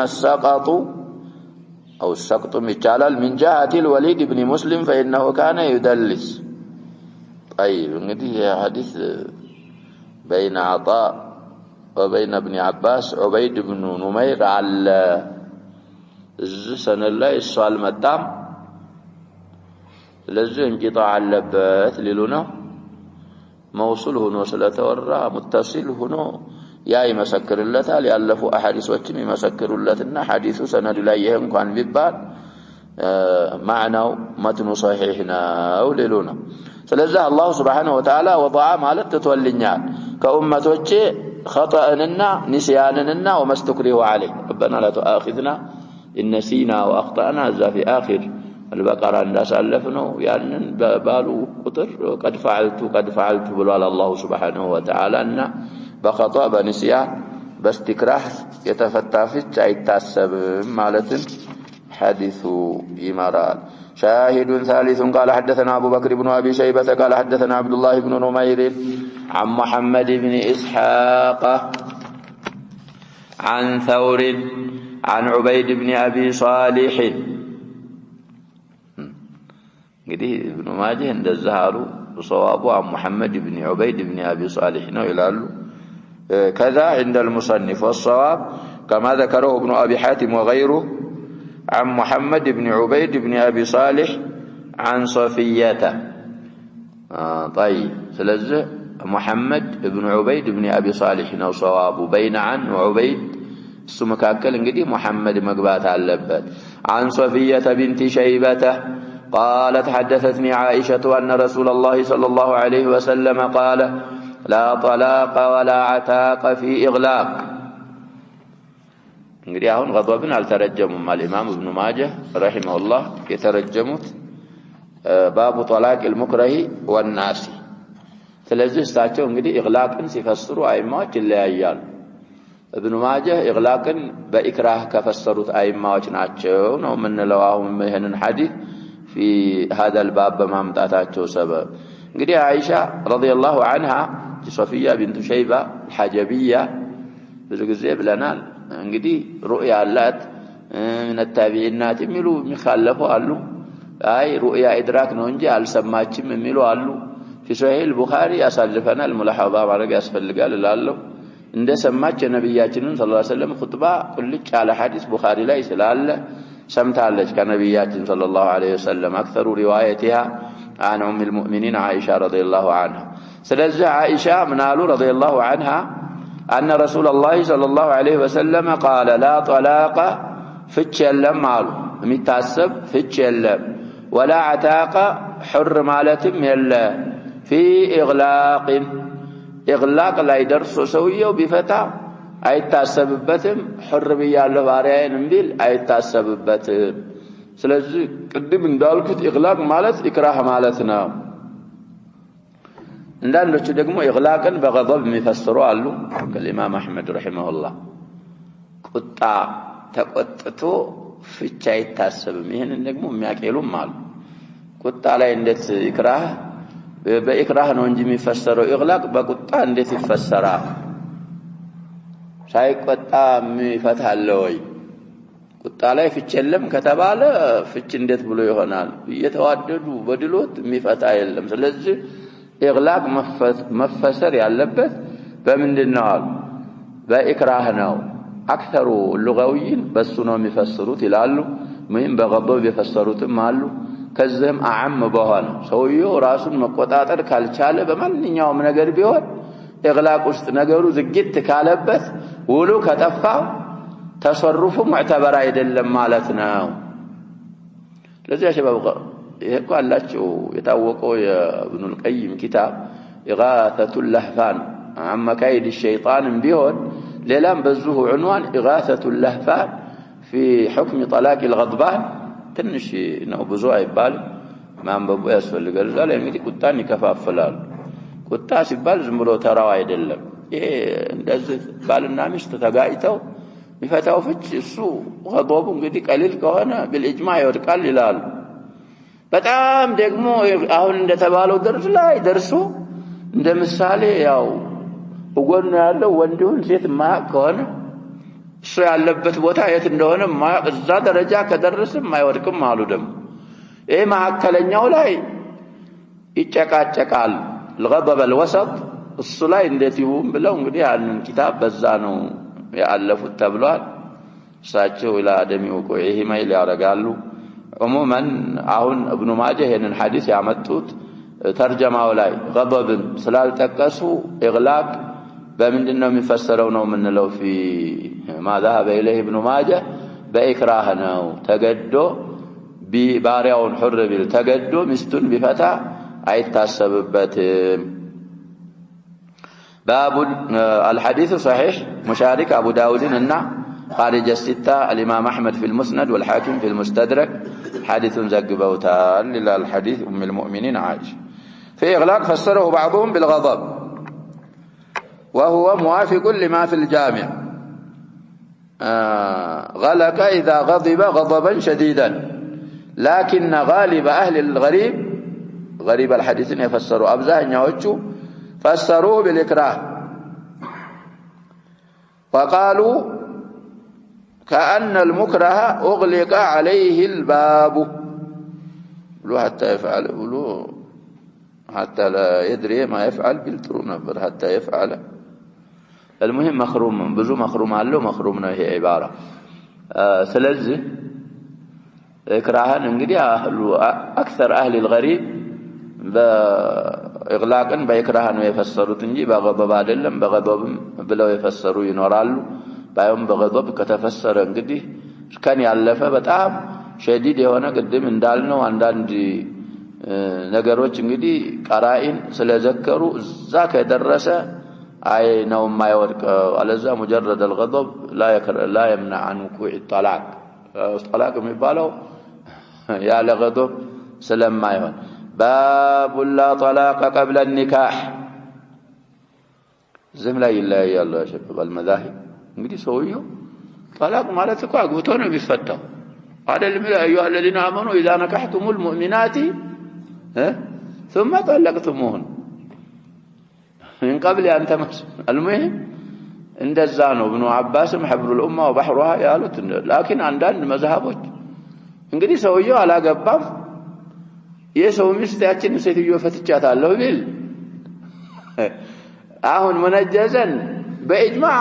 السقط مجالا من جهة الوليد بن مسلم فإنه كان يدلس طيب هذه حديث بين عطاء وبين ابن عباس عبيد بن نمير على سنة الله السؤال مدام لذي انقطاع اللبات للنا موصول هنا سلتورا متصل هنا يا يمسكر اللتا لألفوا أحاديث واتم يمسكر اللتنا حديث سند إليهم كان ببال معنى متن صحيحنا وللنا فلذا الله سبحانه وتعالى وضع مالت تتولنيان كأمة وجه خطأننا نسياننا وما استكره عليه ربنا لا تؤاخذنا إن نسينا وأخطأنا ذا في آخر البقرة الناس ألفنه يعني بالو قطر قد فعلت بلوال الله سبحانه وتعالى أن بخطأ بنسيان باستكراه يتفتافت يتعسب مالة حديث إمارات شاهد ثالث قال حدثنا أبو بكر بن أبي شيبة قال حدثنا عبد الله بن نمير عن محمد بن إسحاق عن ثور عن عبيد بن أبي صالح እንግዲህ ابن ماجه እንደዛሉ صوابه عن محمد بن عبيد بن أبي صالح ነው ይላሉ كذا عند المصنف والصواب كما ذكره ابن أبي حاتم وغيره عن محمد بن عبيد بن أبي صالح عن صفية طيب ስለዚህ محمد بن عبيد بن أبي صالح ነው صواب بين عن وعبيد እሱ መካከል እንግዲህ محمد መግባት አለበት عن صفية بنت شيبة قالت حدثتني عائشة أن رسول الله صلى الله عليه وسلم قال لا طلاق ولا عتاق في إغلاق. እንግዲህ አሁን غضبን አልተረጀሙም الإمام ابن ماجه رحمه الله የተረጀሙት باب طلاق المكره والناس። ስለዚህ እሳቸው እንግዲህ ኢግላቅን ሲፈስሩ አይማዎች ይለያያሉ። ابن ماجه ኢግላቅን በኢክራህ ከፈሰሩት አይማዎች ናቸው ነው የምንለው አሁን ይሄንን ሐዲስ في هذا الباب በማምጣታቸው ሰበብ። እንግዲህ አይሻ رضي الله عنها ሶፊያ ቢንቱ ሸይባ الحجبية ብዙ ጊዜ ብለናል እንግዲህ ሩእያ አላት ነታቢይናት የሚሉ የሚخالፉ አሉ። አይ ሩእያ ኢድራክ ነው እንጂ አልሰማችም የሚሉ አሉ። في صحيح البخاري ያሳልፈናል ሙላሐዛ ማድረግ ያስፈልጋል እላለሁ። እንደሰማች የነብያችንን ሰለላሁ ዐለይሂ ወሰለም ኹጥባ ቁልጭ ያለ ሐዲስ ቡኻሪ ላይ ስላለ ሰምታለች ከነብያችን ሰለላሁ ዐለይሂ ወሰለም አክثر روايتها عن ام المؤمنين عائشه رضي الله عنها። ስለዚህ عائشه ምናሉ رضي الله عنها ان رسول الله صلى الله عليه وسلم قال لا طلاق ፍች የለም አሉ የሚታሰብ ፍች የለም ولا عتاق حر ማለትም የለ في إغلاق إغلاق لا يدرس سويه بفتا አይታሰብበትም حر بيالله ባሪያዬን እንዲል አይታሰብበትም። ስለዚህ ቅድም እንዳልኩት ኢግላቅ ማለት ኢክራህ ማለት ነው። እንዳንዶቹ ደግሞ ኢግላቅን በغضب የሚፈስሩ አሉ ከኢማም አህመድ ረሂመሁላህ ቁጣ ተቆጥቶ ፍቻ አይታሰብም። ይሄንን ደግሞ የሚያቀሉም አሉ። ቁጣ ላይ እንዴት ኢክራህ በኢክራህ ነው እንጂ የሚፈሰረው ኢግላቅ በቁጣ እንዴት ይፈሰራል? ሳይቆጣ የሚፈታል ወይ? ቁጣ ላይ ፍች የለም ከተባለ ፍች እንዴት ብሎ ይሆናል? እየተዋደዱ በድሎት የሚፈታ የለም። ስለዚህ ኢግላቅ መፈሰር ያለበት በምንድነው? በኢክራህ ነው። አክثሩ ሉጋዊን በሱ ነው የሚፈስሩት ይላሉ። ምንም በغضب የፈሰሩትም አሉ። ከዚህም አዓም በሆነ ሰውየው ራሱን መቆጣጠር ካልቻለ በማንኛውም ነገር ቢሆን ኢግላቅ ውስጥ ነገሩ ዝግት ካለበት ውሉ ከጠፋ ተሰሩፉ ሙዕተበር አይደለም ማለት ነው። ለዚህ ሸባብ ይሄ አላችሁ የታወቀው የኢብኑ القيم ኪታብ ኢጋተቱ اللهفان عن مكايد الشيطان ቢሆን ሌላም በዚሁ عنوان ኢጋተቱ اللهفان في حكم طلاق الغضبان ትንሽ ነው ብዙ አይባል ማንበቡ ያስፈልጋል። ዛሬ እንግዲህ ቁጣን ይከፋፈላል። ቁጣ ሲባል ዝም ብሎ ተራው አይደለም። ይሄ እንደዚህ ባልና ሚስት ተጋጭተው የሚፈታው ፍች እሱ غضቡ እንግዲህ ቀሊል ከሆነ بالإجماع ይወድቃል ይላሉ። በጣም ደግሞ አሁን እንደተባለው ደረጃ ላይ ደርሶ እንደምሳሌ ያው ወጎን ያለው ወንዱን ሴት ማያውቅ ከሆነ እሱ ያለበት ቦታ የት እንደሆነ ማያውቅ እዛ ደረጃ ከደረሰም አይወድቅም አሉ። ደግሞ ይሄ መሐከለኛው ላይ ይጨቃጨቃል። الغضب الوسط እሱ ላይ እንዴት ይሁን ብለው እንግዲህ ያንን ኪታብ በዛ ነው ያለፉት ተብሏል። እሳቸው ኢላ አደሚ ወቆይሂ ማይል ያረጋሉ። عموما አሁን ابن ماجه ይሄንን ሐዲስ ያመጡት ተርጀማው ላይ غضبን ስላልጠቀሱ ኢግላቅ በምንድነው የሚፈሰረው ነው የምንለው في ما ذهب اليه ابن ماجه በኢክራህ ነው። ተገዶ ባሪያውን حر ቢል ተገዶ ሚስቱን ቢፈታ አይታሰብበትም። باب الحديث صحيح مشارك ابو داود ان خارج الستة الامام احمد في المسند والحاكم في المستدرك حديث زغبوتال للحديث ام المؤمنين عائشة. في اغلاق فسره بعضهم بالغضب وهو موافق لما في الجامع. غلق اذا غضب غضبا شديدا لكن غالب اهل الغريب غريب الحديث يفسروا ابزاኛዎቹ فسروا بالإكراه وقالوا كأن المكره أغلق عليه الباب حتى يفعل حتى لا يدري ما يفعل بالترون حتى يفعل. المهم مخروم بزو مخروم አለው مخروم ነው ይሄ عبارة። ስለዚህ إكراهን እንግዲህ أكثر أهل الغريب በኢግላቅን በኢክራህ ነው የፈሰሩት እንጂ በغضب አይደለም። በغضبም ብለው የፈሰሩ ይኖራሉ። ባይሆን በغضب ከተፈሰረ እንግዲህ ከን ያለፈ በጣም ሸዲድ የሆነ ቅድም እንዳልነው አንዳንድ ነገሮች እንግዲህ ቀራኢን ስለዘከሩ እዛ ከደረሰ አይ ነው የማይወድቀው አለዛ مجرد الغضب لا يمنع عن وقوع الطلاق طلاق የሚባለው ያለ غضب ስለማይሆን باب لا طلاق قبل النكاح ዝም ላይ ይለያያሉ ያሸበብ المذاهب እንግዲህ ሰውየው طلاق ማለት እኮ አግብቶ ነው የሚፈታው አይደለም ያ አዩሃ الذين امنوا اذا نكحتم المؤمنات ثم طلقتموهن من قبل أن تمس المهم እንደዛ ነው ابن عباس حبر الامه وبحرها ያሉት لكن አንዳንድ መዝሐቦች እንግዲህ ሰውየው አላገባም የሰው ሚስት ያችን ሴትዮ ፈትቻታለሁ ቢል አሁን መነጀዘን በእጅማዕ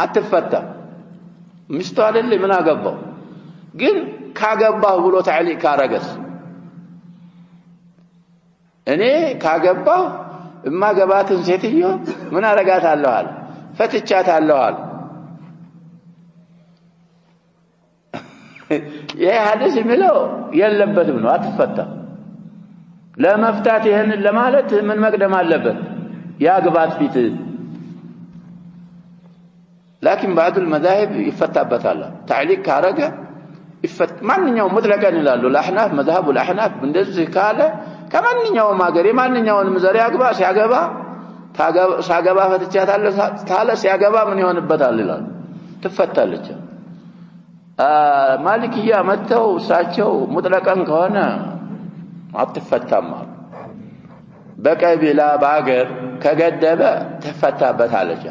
አትፈታ ሚስቱ አይደል ምን አገባው ግን ካገባው ብሎ ተዕሊቅ ካረገስ እኔ ካገባው እማገባትን ሴትዮ ምን አረጋታለሁ አለ ፈትቻታለሁ አለ ይሄ ሐዲስ የሚለው የለበትም ነው አትፈታ ለመፍታት ይሄንን ለማለት ምን መቅደም አለበት ያግባት ፊት لكن بعض المذاهب يفتابታል تعليق ካረገ ማንኛው ሙጥለቀን ይላሉ ለአህናፍ መذهب الأحناف እንደዚህ ካለ ከማንኛውም ሀገር የማንኛውንም ዘር ያግባ ሲያገባ ፈትቻታለሁ ታለ ሲያገባ ምን ይሆንበታል ይላል ትፈታለች ማሊክያ መተው እሳቸው ሙጥለቀን ከሆነ አትፈታም በቀቢላ በአገር ከገደበ ተፈታበታለች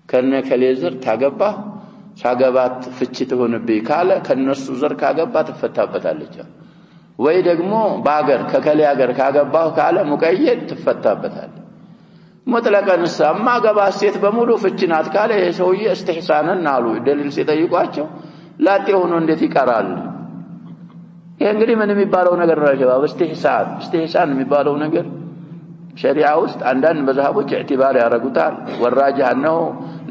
ከነ ከሌዘር ታገባ ሳገባት ፍቺ ትሆንብኝ ካለ ከነሱ ዘር ካገባ ተፈታበታለች ወይ ደግሞ በአገር ከከለ ሀገር ካገባው ካለ ሙቀየድ ትፈታበታለች ሙጥለቀን ሰማ ገባ ሴት በሙሉ ፍቺናት ካለ የሰውዬ استحسانን አሉ ደሊል ሲጠይቋቸው ላጤ ሆኖ እንዴት ይቀራል ይሄ እንግዲህ ምን የሚባለው ነገር ነው ጀዋብ استحسان የሚባለው ነገር ሸሪዓ ውስጥ አንዳንድ መዝሐቦች اعتبار ያረጉታል ወራጅህ ነው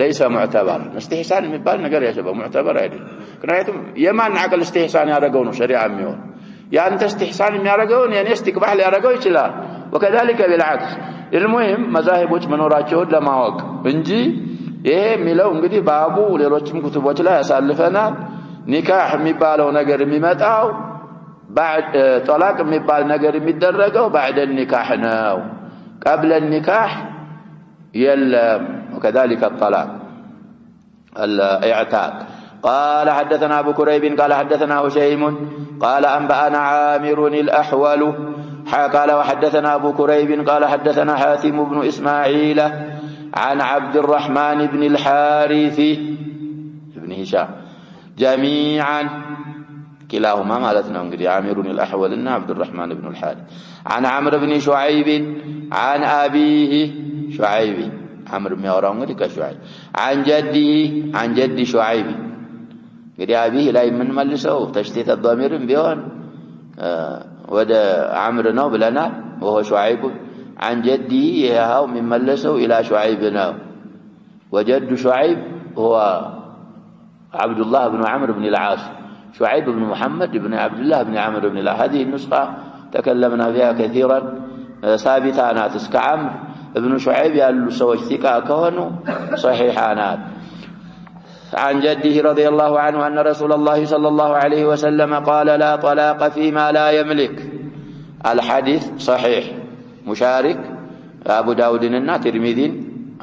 ليس معتبر استحسان የሚባል ነገር ያሸበው معتبر አይደለም ምክንያቱም የማን አቅል استحسان ያረጋው ነው ሸሪዓ የሚሆን ያንተ استحسان የሚያረጋው የኔ استقباح ሊያረጋው ይችላል وكذلك بالعكس المهم መዛሂቦች መኖራቸውን ለማወቅ እንጂ ይሄ የሚለው እንግዲህ ባቡ ሌሎችም ኩቱቦች ላይ ያሳልፈናል ኒካህ የሚባለው ነገር የሚመጣው بعد طلاق የሚባል ነገር የሚደረገው بعد النكاح ነው قبل النكاح يلم وكذلك الطلاق الاعتاق قال حدثنا ابو كريب قال حدثنا هشيم قال انبانا عامر الاحول قال وحدثنا ابو كريب قال حدثنا حاتم بن اسماعيل عن عبد الرحمن بن الحارث بن هشام جميعا كلاهما مالتنا انغدي عامر الاحول ان عبد الرحمن بن الحارث عن عمرو بن شعيب عن ابيه شعيب عمرو የሚያወራው እንግዲህ ከشعيب عن جدي شعيب እንግዲህ አቢህ ላይ ምን መልሰው ተሽቲት الضميرም ቢሆን ወደ عمر ነው ብለናል وهو شعيب عن جدي ይሄው የሚመለሰው الى شعيب ነው وجد شعيب هو عبد الله بن عمرو بن العاص شعيب بن محمد بن عبد الله بن عمرو بن العاص هذه النسخة تكلمنا فيها كثيرا ثابتانات اسك عمرو ابن شعيب يالو سوش ثقة كونوا صحيحانات عن جده رضي الله عنه أن رسول الله صلى الله عليه وسلم قال لا طلاق فيما لا يملك الحديث صحيح مشارك أبو داود الترمذي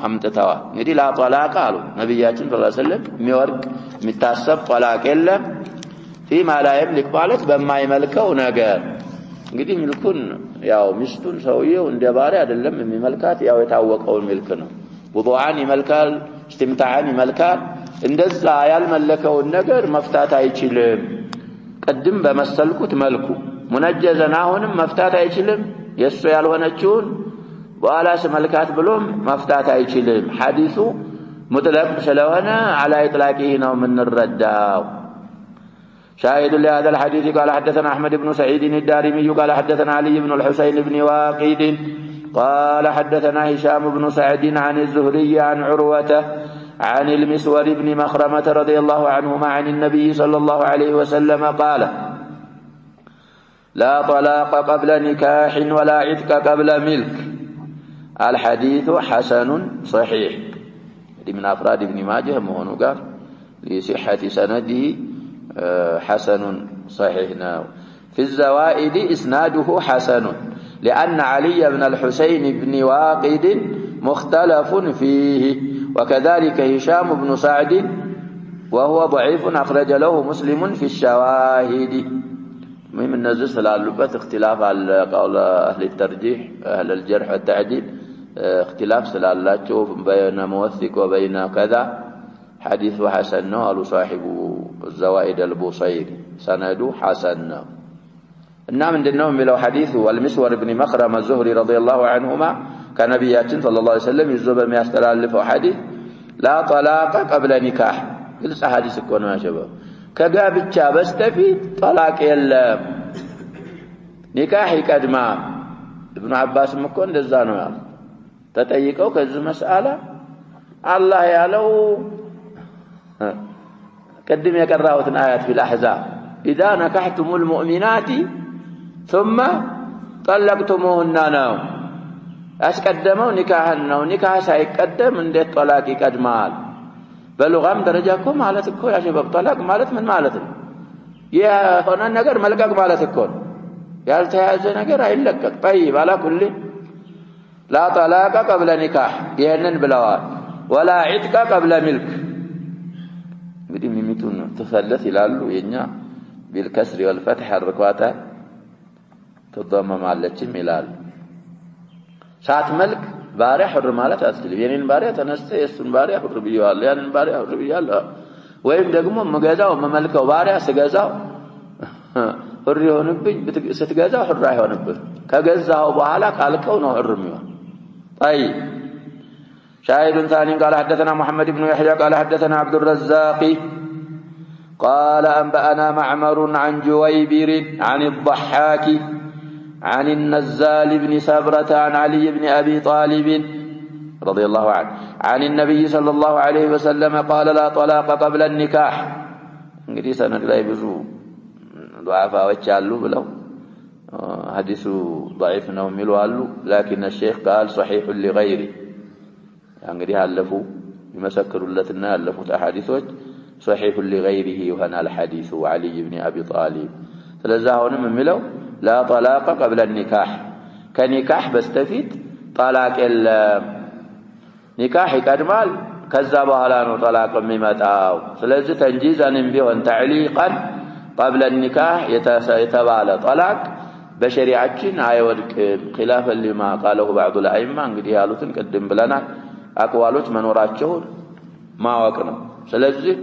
أمتتوا نري لا طلاق قالوا نبياتنا صلى الله عليه وسلم ميورك متاسب طلاق إلا فيما لا يملك ማለት በማይመልከው ነገር እንግዲህ ምልኩን ያው ሚስቱን ሰውየው እንደባሪ አይደለም የሚመልካት ያው የታወቀው ምልክ ነው ውዱዓን ይመልካል استمتاعን ይመልካል እንደዛ ያልመለከው ነገር መፍታት አይችልም ቀድም በመሰልኩት መልኩ ሙነጀዘና አሁንም መፍታት አይችልም የሱ ያልሆነችውን በኋላ ስመልካት ብሎም መፍታት አይችልም ሐዲሱ ሙጥለቅ ስለሆነ على اطلاقه ነው የምንረዳው شاهد لهذا الحديث قال حدثنا أحمد بن سعيد الدارمي قال حدثنا علي بن الحسين بن واقد قال حدثنا هشام بن سعد عن الزهري عن عروة عن المسور بن مخرمة رضي الله عنهما عن النبي صلى الله عليه وسلم قال لا طلاق قبل نكاح ولا عتق قبل ملك. الحديث حسن صحيح من أفراد ابن ماجه مهون قال لصحة سنده حسن صحيح. في الزوائد إسناده حسن لأن علي بن الحسين بن واقد مختلف فيه، وكذلك هشام بن سعد وهو ضعيف أخرج له مسلم في الشواهد. من النزل سلالبت اختلاف على قول أهل الترجيح أهل الجرح والتعديل، اختلاف سلالاتهم بين موثق وبين كذا. حديث حسن قالوا صاحب الزوائد البوصيري سنده حسن. إنما من دنهم بلو حديث والمسور بن مخرم الزهري رضي الله عنهما كان نبيات صلى الله عليه وسلم يزوب ما يستلالف حديث لا طلاق قبل نكاح. قلت حديث كون ما شبه كقابتشا بستفيد طلاق يلا نكاح قدما. ابن عباس مكون دزانو يال تطيقوا كذا مسألة الله يالو قدم يقراوت آيات في الأحزاب إذا نكحتم المؤمنات ثم طلقتموهن ناو أسقدموا نكاحنا ونكاح سيقدم من ده طلاق قدمال. بلغام درجاكم مالتكو يا شباب طلاق مالت من مالتن يا هنا ነገር መልቀቅ ማለት እኮ ነው። ያልተያዘ ነገር አይለቀቅ። طيب على كل لا طلاق قبل نكاح ይሄንን ብለዋል። ولا عتق قبل ملك እንግዲህ ሚሚቱን ተሰለስ ይላሉ የኛ بالكسر والفتح الركعتان تضمማለችም ይላል። ሳትመልክ ባሪያ ሁር ማለት አትችልም። የኔን ባሪያ ተነስተ የሱን ባሪያ ሁር ብየዋለሁ ያንን ባሪያ ሁር ብያለሁ ወይም ደግሞ መገዛው መመልከው ባሪያ ስገዛው ሁር ይሆንብኝ ስትገዛው ሁር አይሆንብህ ከገዛው በኋላ ካልከው ነው ሁር የሚሆን። طيب شاهد ثاني قال حدثنا محمد بن يحيى قال حدثنا عبد الرزاق قال أنبأنا معمر عن جويبر عن الضحاك عن النزال بن سبرة عن علي بن أبي طالب رضي الله عنه عن النبي صلى الله عليه وسلم قال لا طلاق قبل النكاح. እንግዲህ ሰነድ ላይ ብዙ ضعفاዎች አሉ ብለው ሐዲሱ ضعيف ነው የሚሉ አሉ። لكن الشيخ قال صحيح لغيره እንግዲህ አለፉ ይመሰክሩለትና ያለፉት አሐዲሶች صحيح لغيره يهنا الحديث علي بن أبي طالب. ስለዚህ አሁንም የሚለው لا طلاق قبل النكاح كنكاح بستفيد طلاق النكاح يقدمال ከዛ በኋላ ነው طلاق የሚመጣው። ስለዚህ ተንጂዛንም ቢሆን تعليقا قبل النكاح የተባለ طلاق በሸሪዓችን አይወድቅም። خلافا لما قاله بعض الائمه እንግዲህ ያሉትን ቀደም ብለናል። አቅዋሎች መኖራቸውን ማወቅ ነው። ስለዚህ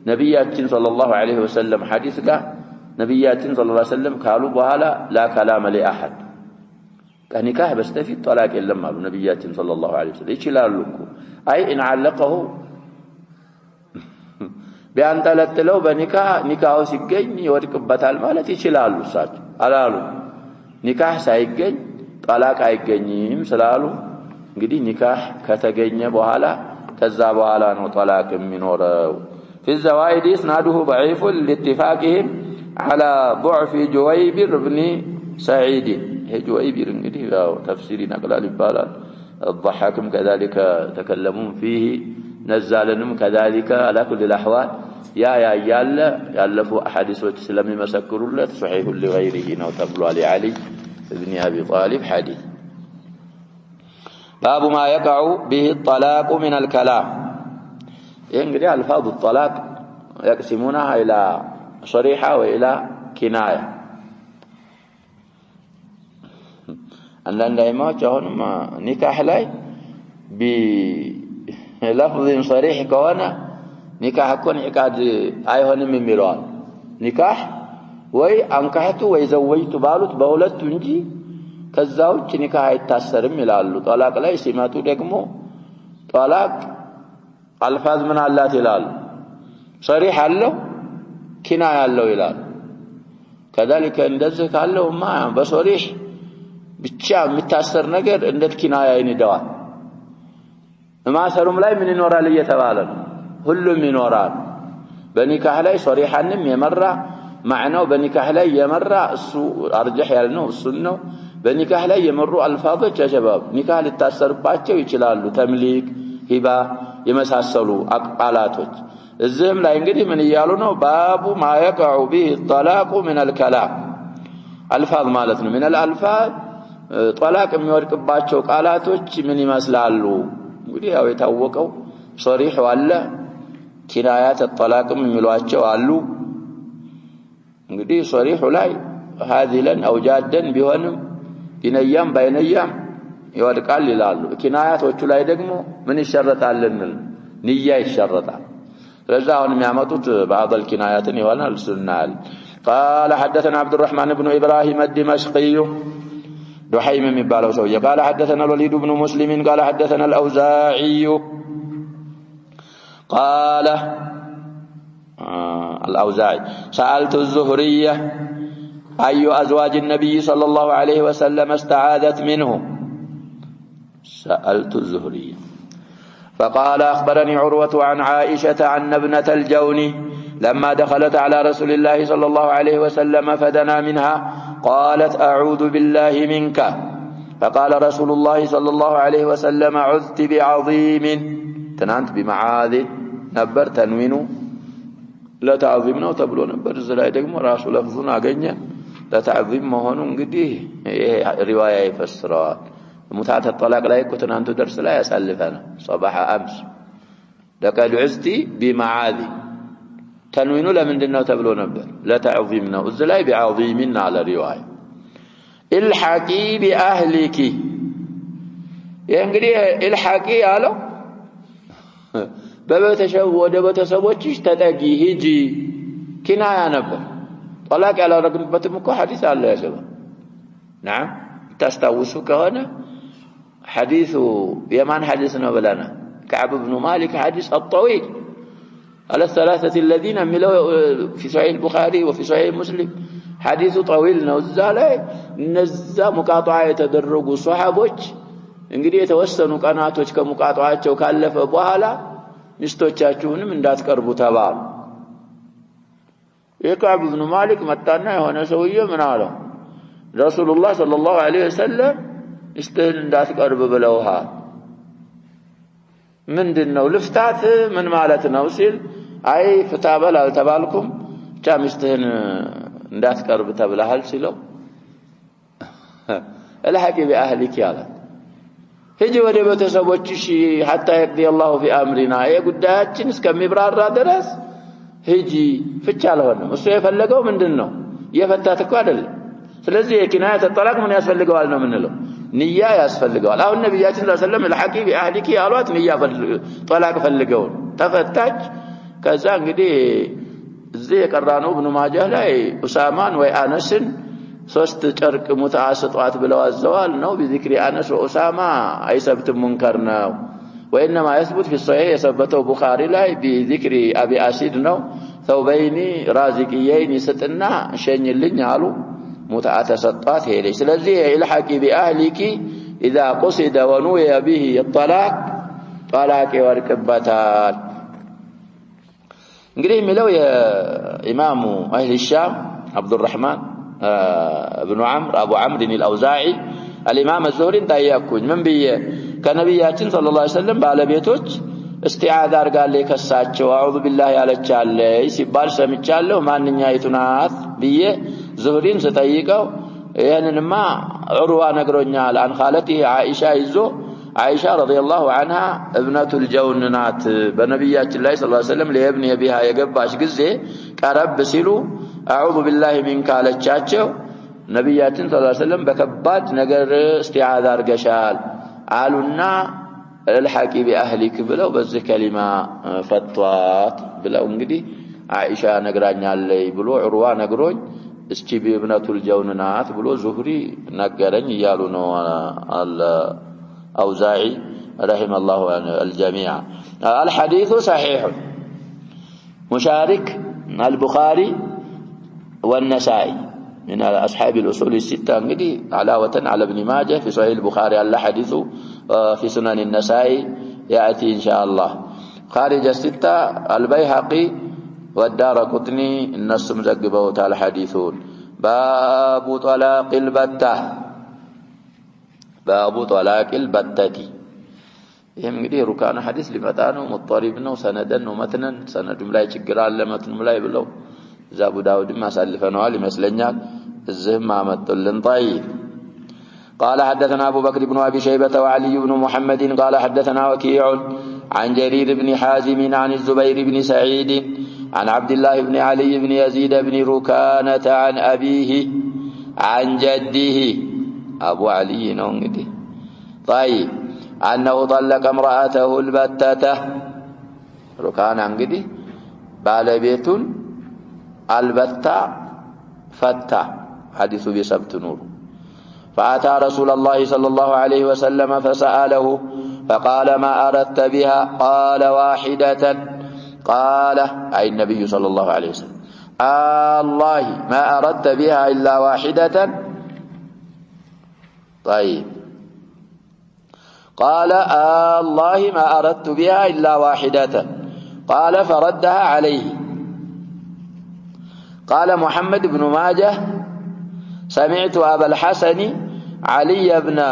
ነብያችን ሰለላሁ ዐለይሂ ወሰለም ሐዲስ ጋር ነብያችን ሰለላሁ ዐለይሂ ወሰለም ካሉ በኋላ لا كلام لأحد ከኒካህ በስተፊት طلاق የለም አሉ ነብያችን ሰለላሁ ዐለይሂ ወሰለም። ይችላሉ እኮ አይ ان علقه ቢያንጠለጥለው ኒካሁ ሲገኝ ይወድቅበታል ማለት ይችላሉ። እሳቸው አላሉ ኒካህ ሳይገኝ طلاق አይገኝም ስላሉ እንግዲህ ኒካህ ከተገኘ በኋላ ከዛ በኋላ ነው طلاق የሚኖረው። في الزوائد اسناده ضعيف لاتفاقهم على ضعف جويبر بن سعيد. جويبر እንግዲህ ያው ተፍሲሪ ነቅላል ይባላል። الضحاكم كذلك تكلمون فيه نزالنم كذلك على كل الاحوال يا ያለፉ احاديثዎች ስለሚመሰክሩለት صحيح لغيره ነው ተብሏል። علي بن ابي طالب حديث. باب ما يقع به الطلاق من الكلام. እንግዲህ الفاظ الطلاق يقسمونها الى صريحه والى كنايه. አንዳንድ አይማዎች አሁንማ ኒካህ ላይ بلفظ صريح ከሆነ ኒካህ እኮ ኢቃድ አይሆንም የሚለዋል። ኒካህ ወይ አንካህቱ ወይ ዘወይቱ ባሉት በሁለቱ እንጂ ከዛው ኒካህ አይታሰርም ይላሉ። طلاق ላይ ሲመጡ ደግሞ طلاق አልፋዝ ምን አላት ይላሉ። صريح አለው ኪናያ አለው ይላሉ። كذلك እንደዚህ ካለውማ በሶሪህ ብቻ የሚታሰር ነገር እንዴት ኪናያ ይነዳዋል? ማሰሩም ላይ ምን ይኖራል እየተባለ ነው። ሁሉም ይኖራል። በኒካህ ላይ ሶሪሃንም የመራ معناه بنكاح لا يمر السو أرجح ያልነው እሱን ነው በኒካህ ላይ የመሩ አልፋዞች يا شباب ኒካህ ሊታሰርባቸው ይችላሉ ተምሊክ ሂባ የመሳሰሉ ቃላቶች እዚህም ላይ እንግዲህ ምን ይያሉ ነው ባቡ ما يقع به الطلاق من الكلام الفاظ ማለት ነው من الالفاظ طلاق የሚወድቅባቸው ቃላቶች ምን ይመስላሉ እንግዲህ ያው የታወቀው صريح ወለ ኪናያት الطلاق የሚሏቸው አሉ እንግዲህ صريح ላይ هذلن او جادن ቢሆንም ቢነያም ባይነያም ይወድቃል ይላሉ ኪናያቶቹ ላይ ደግሞ ምን ይሸረጣልን ንያ ይሸረጣል ስለዚህ አሁን የሚያመጡት بعض الكنايات ይሆናል ሱናል قال حدثنا عبد الرحمن بن ابراهيم الدمشقي دحيم የሚባለው ሰው قال حدثنا الوليد بن مسلم قال حدثنا الاوزاعي قال الاوزاعي سالت الزهريه اي ازواج النبي صلى الله عليه وسلم استعاذت منه سالت الزهريه فقال اخبرني عروه عن عائشه عن ابنه الجون لما دخلت على رسول الله صلى الله عليه وسلم فدنا منها قالت اعوذ بالله منك فقال رسول الله صلى الله عليه وسلم عذت بعظيم تنانت بمعاذ نبر تنوينه لا تعظيم ነው ተብሎ ነበር እዚህ ላይ ደግሞ ራሱ ለፍዙን አገኘ ለተعظيم መሆኑ እንግዲህ ሪዋያ ይፈስራል ሙታተ الطلاق ላይ እኮ ትናንት ደርስ ላይ ያሳልፈና صباح امس لقد عزت بمعاذ تنوينه ለምንድነው ተብሎ ነበር ለتعظيم ነው እዚህ ላይ بعظيم على روايه الحقي باهلك እንግዲህ الحقي ያለው በቤተሰብ ወደ ቤተሰቦችሽ ተጠጊ ሂጂ ኪናያ ነበር طلاق ያላረግንበትም እኮ ሐዲስ አለ ያሰባ نعم ታስታውሱ ከሆነ حديث يمان حديث نبلنا كعب بن مالك حديث الطويل على الثلاثه الذين ملوا في صحيح البخاري وفي صحيح مسلم حديث طويل ነው እዛ ላይ እነዛ ሙቃጣ የተደረጉ ሱሐቦች እንግዲህ የተወሰኑ ቀናቶች ከሙቃጣቸው ካለፈ በኋላ ሚስቶቻችሁንም እንዳትቀርቡ ተባሉ የካዕብ ኢብኑ ማሊክ መጣና የሆነ ሰውዬ ምን አለው ረሱላህ ሰለላሁ ዐለይሂ ወሰለም ሚስትህን እንዳትቀርብ ብለውሃል ምንድነው ልፍታት ምን ማለት ነው ሲል አይ ፍታበል አልተባልኩም ብቻ ሚስትህን እንዳትቀርብ ተብለሃል ሲለው الحق باهلك ያለ ሂጂ ወደ ቤተሰቦችሽ حتى يقضي الله في امرنا የጉዳያችን እስከሚብራራ ድረስ ሂጂ ፍቻ አልሆነም እሱ የፈለገው ምንድነው የፈታት እኮ አይደለም ስለዚህ የኪናያት الطلاق ምን ያስፈልገዋል ነው ምንለው ንያ ያስፈልገዋል አሁን ነብያችን ሰለላሁ ዐለይሂ ወሰለም الحقي باهلك ያሏት ንያ طلاق ፈልገው ተፈታች ከዛ እንግዲህ እዚህ የቀራነው ኢብኑ ማጃህ ላይ ኡሳማን ወይ አነስን ሶስት ጨርቅ ሙታአስጧት ብለው አዘዋል ነው بذكر انس واسامه አይሰብት ሙንከር ነው وانما يثبت في الصحيح يثبته البخاري ላይ بذكر ابي اسيد ነው ثوبين رازقيين ستنا ሸኝልኝ አሉ ሙታአተ ሰጣት ሄለች ስለዚህ الحق باهلك اذا قصد ونوي به الطلاق طلاق ይወርቅበታል እንግዲህ የሚለው የኢማሙ አህሊ ሻም عبد الرحمن ابن عمرو ابو عمرو الاوزاعي الامام الزهري ታያኩኝ ምን ብዬ ከነብያችን ሰለላሁ ዐለይሂ ወሰለም ባለቤቶች እስቲዓዛ አርጋለች ከሳቸው አዑዙ ቢላህ ያለቻለች ሲባል ሰምቻለሁ ማንኛይቱ ናት ብዬ ዙህሪን ስጠይቀው ይሄንንማ ዑርዋ ነግሮኛል አን ኻለቲሂ ዓኢሻ ይዞ ዓኢሻ ረዲየላሁ ዐንሃ እብነቱል ጀውን ናት በነብያችን ላይ ሰለላሁ ዐለይሂ ወሰለም ለኢብኑ ቢሃ የገባች ጊዜ ቀረብ ሲሉ አዑዙ ቢላህ ሚንካ አለቻቸው ነብያችን ሰለላሁ ዐለይሂ ወሰለም በከባድ ነገር እስቲዓዛ አርገሻል አሉና الحقي باهلك ብለው በዚህ ከሊማ ፈቷት ብለው እንግዲህ ዓኢሻ ነግራኛለች ብሎ ዑርዋ ነግሮኝ እስቲ በእብነቱል ጀውን ናት ብሎ ዙህሪ ነገረኝ ይያሉ ነው አልአውዛዒ رحم الله الجميع الحديث صحيح مشارك البخاري والنسائي من اصحاب الاصول السته انقدي علاوه على ابن ماجه في صحيح البخاري على حديثه في سنن النسائي ياتي ان شاء الله خارج السته البيهقي والدارقطني النص مزغبوا تعالى حديثون باب طلاق البتة باب طلاق البتة ይሄም እንግዲህ ሩካና ሐዲስ ሊመጣ ነው ሙጠሪብ ነው ሰነደን ነው መትነን ሰነዱም ላይ ችግር አለ መትኑም ላይ ብለው እዛ አቡ ዳውድም አሳልፈናል ይመስለኛል እዚህም አመጡልን طيب قال حدثنا ابو بكر بن ابي شيبه وعلي بن محمد قال حدثنا وكيع عن جرير بن حازم عن الزبير بن سعيد عن عبد الله بن علي بن يزيد بن ركانة عن أبيه عن جده أبو علي نونغدي طيب أنه طلق امرأته البتة ركان انغدي بالبيت البتة فتة حديث بسبت نور فأتى رسول الله صلى الله عليه وسلم فسأله فقال ما أردت بها قال واحدة قال أي النبي صلى الله عليه وسلم الله ما أردت بها إلا واحدة طيب قال الله ما أردت بها إلا واحدة قال فردها عليه قال محمد بن ماجه سمعت أبا الحسن علي بن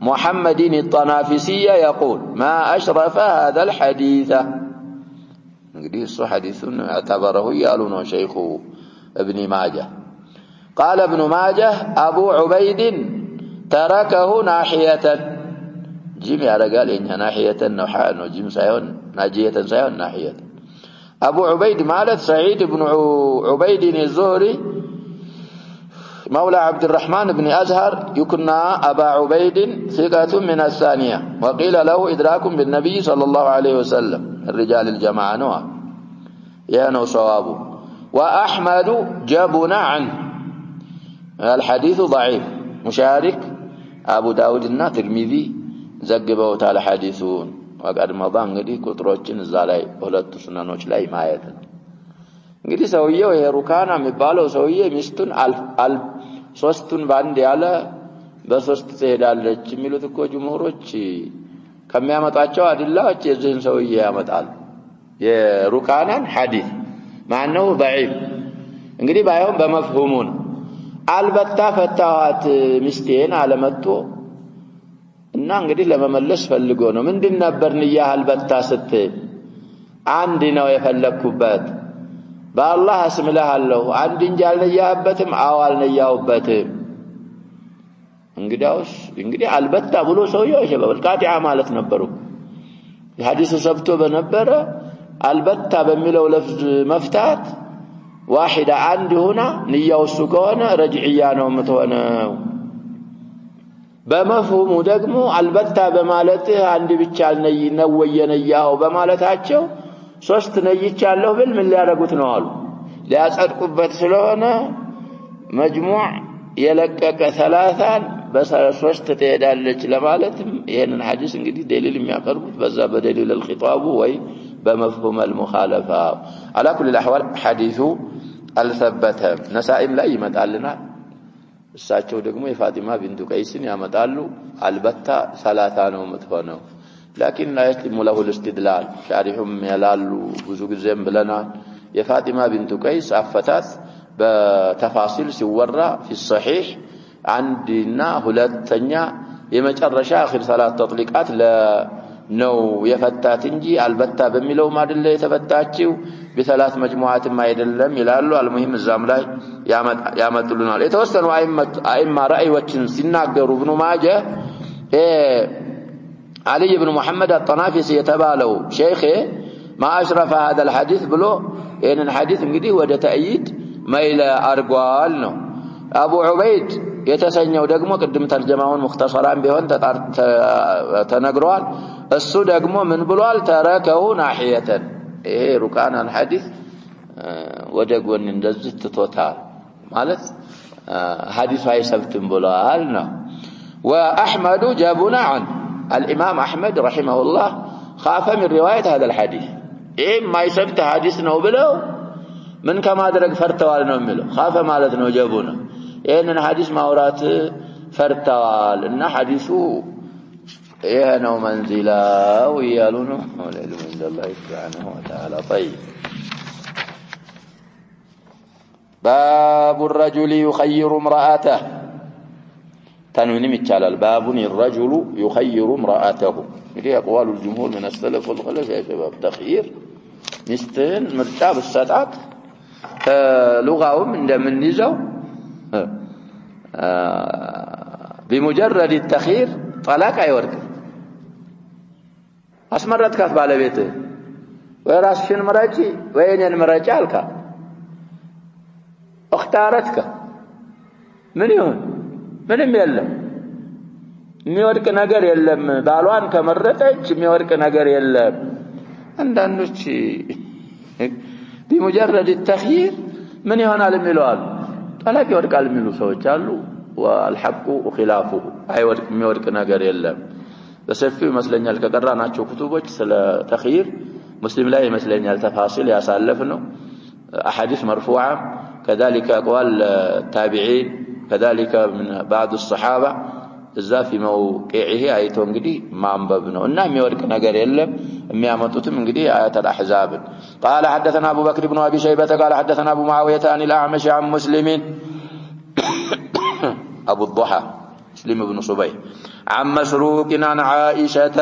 محمد الطنافسي يقول ما أشرف هذا الحديث እንግዲህ እሱ ሐዲሱን اعتبره يالون شيخ ابن ماجه قال ابن ماجه ابو عبيد تركه ناحية جيم ያረጋል የኛ ناحية ነው ነው جيم ሳይሆን ናጂየተ ሳይሆን ناحية ابو عبيد ማለት سعيد بن عبيد الزهري مولى عبد الرحمن بن أزهر يكنى أبا عبيد ثقة من الثانية وقيل له إدراك بالنبي صلى الله عليه وسلم الرجال الجماعة نوع يانو صوابه وأحمد جابنا عنه الحديث ضعيف مشارك أبو داود الترمذي زقبه تعالى حديثون وقد مضان قدي كتروچن الزالاي ሁለቱ ሱናኖች ላይ ማየት እንግዲህ ሰውየው የሩካና የሚባለው ሰውዬ ሚስቱን ሶስቱን ባንድ ያለ በሶስት ትሄዳለች የሚሉት እኮ ጅምሁሮች ከሚያመጣቸው አድላዎች የዚህን ሰውዬ ያመጣል የሩካናን ሐዲስ ማነው ضعيف እንግዲህ ባይሆን በመፍሁሙ ነው አልበታ ፈታዋት ሚስቴን አለመጥቶ እና እንግዲህ ለመመለስ ፈልጎ ነው ምንድን ነበር ንያ አልበታ ስትል አንድ ነው የፈለኩበት በአላህ እስምልሃለሁ አንድ እንጂ አልነያህበትም አዋል ነያውበትም እንግዲህ አልበታ ብሎ ሰውየው ይሸበል ቃጢዓ ማለት ነበሩ የሐዲሱ ሰብቶ በነበረ አልበታ በሚለው ለፍዝ መፍታት ዋሂዳ አንድ ሆና ንያው እሱ ከሆነ ረጅዕያ ነው የምትሆነው በመፍሁሙ ደግሞ አልበታ በማለት አንድ ብቻ ነው ወየነያው በማለታቸው ሶስት ነይቻለሁ ብል ምን ሊያደርጉት ነው አሉ ሊያጸድቁበት ስለሆነ መጅሙዕ የለቀቀ ثلاثን በሶስት ትሄዳለች ለማለት ይሄንን ሐዲስ እንግዲህ ደሊል የሚያቀርቡት በዛ በደሊል الخطاب ወይ በመፍሁም المخالفه على كل الاحوال حديث الثبته نسائم ላይ ይመጣልና እሳቸው ደግሞ የፋጢማ ቢንቱ ቀይስን ያመጣሉ አልበታ 30 ነው የምትሆነው لكن لا يتم له الاستدلال شارحهم يلالو ብዙ ጊዜም ብለናል የፋጢማ ቢንቱ ቀይስ አፈታት በተፋሲል ሲወራ في الصحيح አንድና ሁለተኛ የመጨረሻ አኺር ሰላት ተጥሊቃት ለነው የፈታት እንጂ አልበታ በሚለው ማድለ የተፈታችው በሰላት መጅሙዓትም አይደለም ይላሉ አልሙሂም እዛም ላይ ያመጡልናል የተወሰኑ አይማ ራእዮችን ሲናገሩ ኢብኑ ማጀ علي بن محمد الطنافسي يتبالو شيخه ما أشرف هذا الحديث بلو إن الحديث انقدي وده تأييد ميلا أرقوال نو أبو عبيد يتسنيو دقمو قدم ترجمهون مختصران بهون تنقروال السو دقمو من بلوال تركه ناحية إيه ركانا الحديث ودقوا نندزت توتال مالت حديث هاي سبتن بلوال نو وأحمد جابنا عنه الإمام أحمد رحمه الله خاف من رواية هذا الحديث ما يثبت حديث نوبله من كما درك فرتوال نومله خاف مالت نوجبونه إن الحديث ما ورات فرتوال إن حديثه نو منزلا ويالونه والعلم عند الله سبحانه وتعالى طيب باب الرجل يخير امرأته تنوين يتشالل باب الرجل يخير امرأته هذه أقوال الجمهور من السلف والخلف يا شباب تخيير مستن مرتاح بالساعات لغاهم من نزو بمجرد التخيير طلاق أيورك أسمرت كاتب على بيته ويراسشن مراجي وين المراجي لك اختارتك من يهون من يلم የሚወድቅ ነገር የለም ባሏን ከመረጠች የሚወድቅ ነገር የለም አንዳንዶች بمجرد التخيير من يሆናል የሚሉአሉ طلاق ይወድቃል የሚሉ ሰዎች አሉ والحق خلافه አይወድቅ የሚወድቅ ነገር የለም በሰፊው ይመስለኛል ከቀራናቸው ኩቱቦች ስለ ተخيير مسلم ላይ ይመስለኛል ተፋሲል ያሳለፍ ነው احاديث مرفوعه كذلك اقوال التابعين كذلك من بعض الصحابه اذا في موقعه ايتو እንግዲህ ማንበብ ነውና የሚወድቅ ነገር የለም የሚያመጡትም እንግዲህ አያተ الاحزاب قال حدثنا ابو بكر بن ابي شيبه قال حدثنا ابو معاويه عن الاعمش عن مسلم ابو الضحى مسلم بن صبيح عن مسروق عن عائشه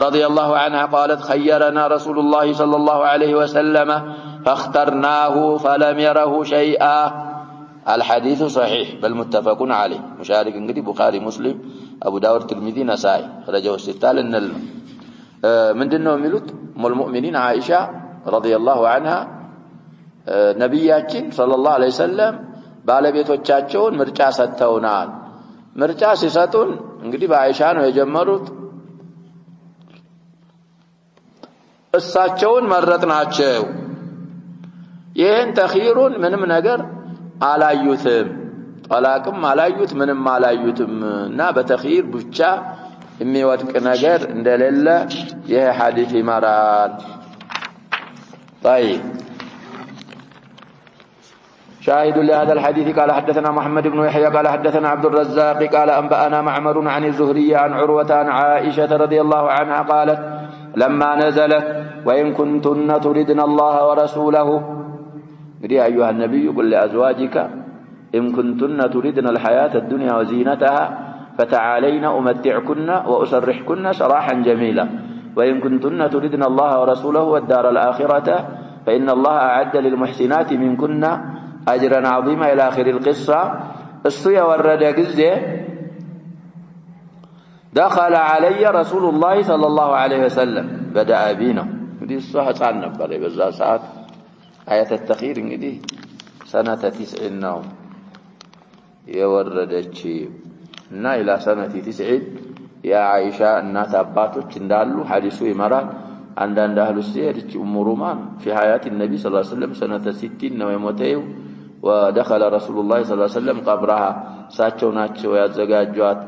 رضي الله عنها قالت خيرنا رسول الله صلى الله عليه وسلم فاخترناه فلم يره شيئا الحديث صحيح بل متفق عليه مشارك انقدي بخاري مسلم ابو داود الترمذي نسائي خرجوا الستال النل من دنو ميلوت المؤمنين عائشه رضي الله عنها نبياتين صلى الله عليه وسلم ባለቤቶቻቸውን ምርጫ ሰጥተውናል ምርጫ ሲሰጡን እንግዲህ በአይሻ ነው የጀመሩት እሳቸውን መረጥናቸው ይሄን ተخيሩን ምንም ነገር አላዩትም ጠላቅም አላዩት ምንም አላዩትምና በተخيር ብቻ የሚወድቅ ነገር እንደሌለ ይሄ ሐዲስ ይመራል طيب شاهد لهذا الحديث قال حدثنا محمد بن يحيى قال حدثنا عبد الرزاق قال أنبأنا معمر عن الزهري عن عروة عن عائشة رضي الله عنها قالت لما نزلت وإن كنتن تردن الله ورسوله يا أيها النبي قل لأزواجك إن كنتن تردن الحياة الدنيا وزينتها فتعالين أمتعكن وأسرحكن سراحا جميلا وإن كنتن تردن الله ورسوله والدار الآخرة فإن الله أعد للمحسنات منكن أجرا عظيما إلى آخر القصة الصيا والردى قزة دخل علي رسول الله صلى الله عليه وسلم بدأ بينا دي الصحة عنا بلي بزا ساعات آية التخير دي سنة 90 نوم يوردت نا إلى سنة 90 يا عائشة الناس أباتوا تندالوا حديثوا إمارات عندنا أهل السير أم رومان في حياة النبي صلى الله عليه وسلم سنة 60 ويموتوا ودخل رسول الله صلى الله عليه وسلم قبرها ساتشو ناتشو يازقاجوات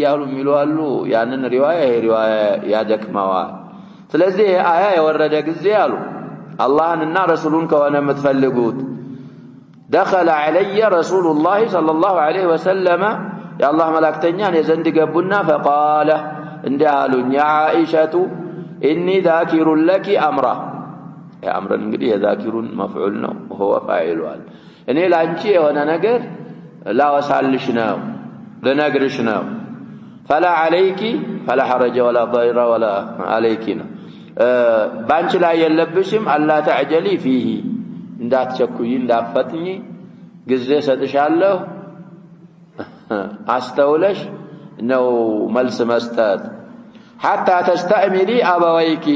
يالو ميلوالو ያንን ሪዋያ ያደክማዋል ስለዚህ አያ የወረደ ጊዜ አሉ አላህንና ረሱሉን ከሆነ የምትፈልጉት دخل علي رسول الله صلى الله عليه وسلم يا الله ملائكتኛን የዘንድ ገቡና فقال እንዳሉኝ يا عائشة إني ذاكر لك أمرا يا أمر እንግዲህ የذاكرون مفعول ነው هو فاعل እኔ ላንቺ የሆነ ነገር ላወሳልሽ ነው لنقرش ناو فلا عليك فلا حرج ولا ضير ولا عليكنا بانش لا يلبشم ألا تعجلي فيه اندات شكوي اندات فتني قزي ستشالله استولش انه ملس مستاد حتى تستأملي أبويك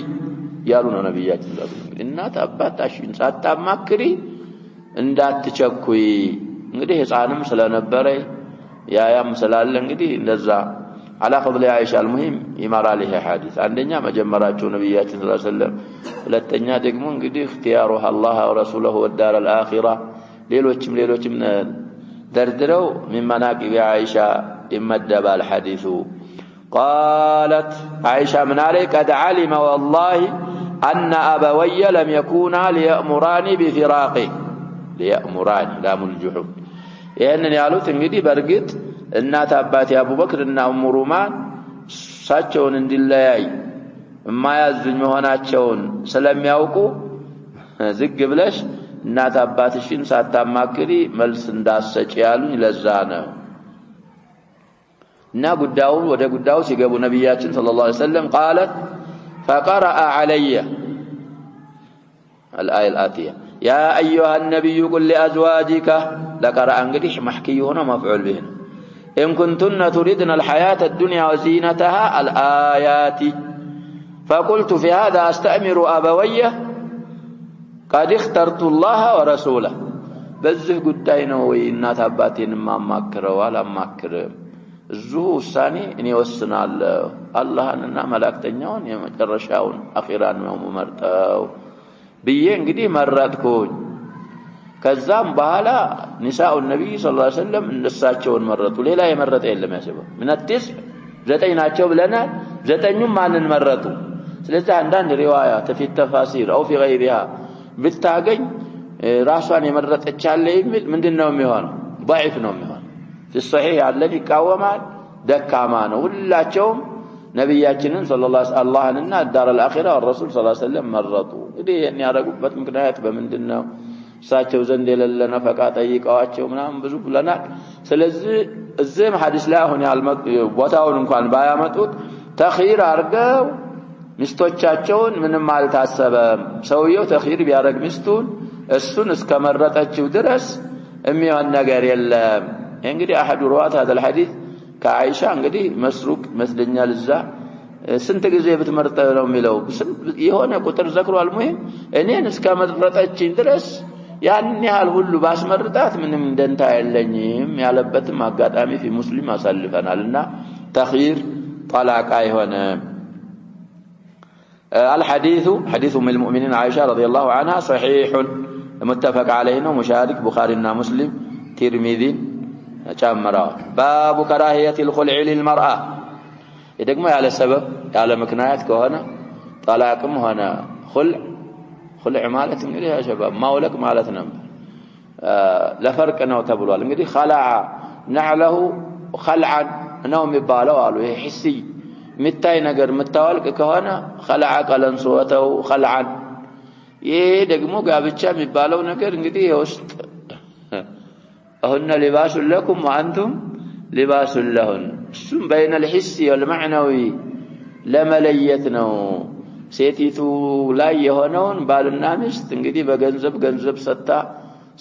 يالون نبيات الله إنات أبات عشين ساتا مكري اندات شكوي እንግዲህ ህፃንም ስለነበረ ያያም ስላለ እንግዲህ እንደዛ على فضل عائشة المهم يمر عليه حديث عندنا مجمرات نبيات صلى الله عليه وسلم ሁለተኛ ደግሞ እንግዲህ اختيارها الله ورسوله والدار الآخرة ሌሎችም دردروا من مناقب عائشة يمدب الحديث قالت عائشة من عليه قد علم والله أن أبوي لم يكونا ليأمراني بفراقه ليأمراني لام الجحود يعني يالوت እንግዲህ በርግጥ እናት አባቴ አቡበክር እና ኡሙ ሩማን ሳቸውን እንዲለያይ የማያዝኝ መሆናቸውን ስለሚያውቁ ዝግ ብለሽ እናት አባትሽን ሳታማክሪ መልስ እንዳሰጪ ያሉኝ ለዛ ነው እና ወደ ጉዳዩ ሲገቡ ነብያችን ሰለላሁ ዐለይሂ ወሰለም قالت فقرأ علي الآية الآتية يا أيها النبي قل لأزواجك لقرأ እንግዲህ محكي ሆኖ مفعول به إن كنتن تريدن الحياة الدنيا وزينتها الآيات فقلت في هذا أستأمر أبويه قد اخترت الله ورسوله በዚህ ጉዳይ ነው ወይ እናት አባቴን ማማክረው አላማክርም እዚሁ ውሳኔ እኔ ወስናለሁ አላህንና መላእክተኛውን የመጨረሻውን አኺራን ነው መርጠው ብዬ እንግዲህ መረጥኩኝ ከዛም በኋላ ኒሳኡ ነብይ ሰለላሁ ዐለይሂ ወሰለም እነሳቸውን መረጡ ሌላ የመረጠ የለም ያሰበው ምን አትስ ዘጠኝ ናቸው ብለናል ዘጠኙም ማንን መረጡ ስለዚህ አንዳንድ ሪዋያ ተፊት ተፋሲር او في غيرها ብታገኝ ራሷን የመረጠች አለ የሚል ምንድነው የሚሆነው ضعيف ነው የሚሆነው في الصحيح ያለን ይቃወማል ደካማ ነው ሁላቸውም ነብያችንን ሰለላሁ ዐለይሂ አላህንና ዳር الآخرة والرسول صلى الله عليه وسلم መረጡ እንግዲህ ያረጉበት ምክንያት በምንድነው እሳቸው ዘንድ የሌለ ነፈቃ ጠይቀዋቸው ምናምን ብዙ ብለናል ስለዚህ እዚህም ሐዲስ ላይ አሁን ቦታውን እንኳን ባያመጡት ተኺር አርገው ሚስቶቻቸውን ምንም አልታሰበም ሰውየው ተኺር ቢያረግ ሚስቱን እሱን እስከመረጠችው ድረስ የሚሆን ነገር የለም እንግዲህ አሐዱ ሩዋት هذا الحديث ከአይሻ እንግዲህ መስሩቅ መስለኛል እዛ ስንት ጊዜ ብትመርጠ ነው የሚለው የሆነ ቁጥር ዘክሯል ሙሂም እኔን እስከመረጠችኝ ድረስ ያን ያህል ሁሉ ባስመርጣት ምንም ደንታ የለኝም ያለበትም አጋጣሚ في ሙስሊም አሳልፈናልና ተኺር طلاق አይሆነ الحديث حديث من المؤمنين عائشة رضي الله عنها صحيح متفق عليه مشارك بخاري ومسلم ترمذي جمرا باب كراهية الخلع للمرأة يدقم على سبب على مكنايات كهنا طلاقم هنا خلع مالت እንግዲህ يا شباب ማውለቅ ማለት ነው ለፈርቅ ነው ተብሏል እንግዲህ خلع نعله خلعا ነው የሚባለው አሉ ይሄ ሂሲ ሚታይ ነገር መታወልቅ ከሆነ خلع ቀለንሶተው خلعا ይሄ ደግሞ ጋብቻ የሚባለው ነገር እንግዲህ የውስጥ أهن لباس لكم وأنتم لباس لهن ثم بين الحس والمعنوي لمليتنا سيتيتو لا يهونون بالنا مست እንግዲህ በገንዘብ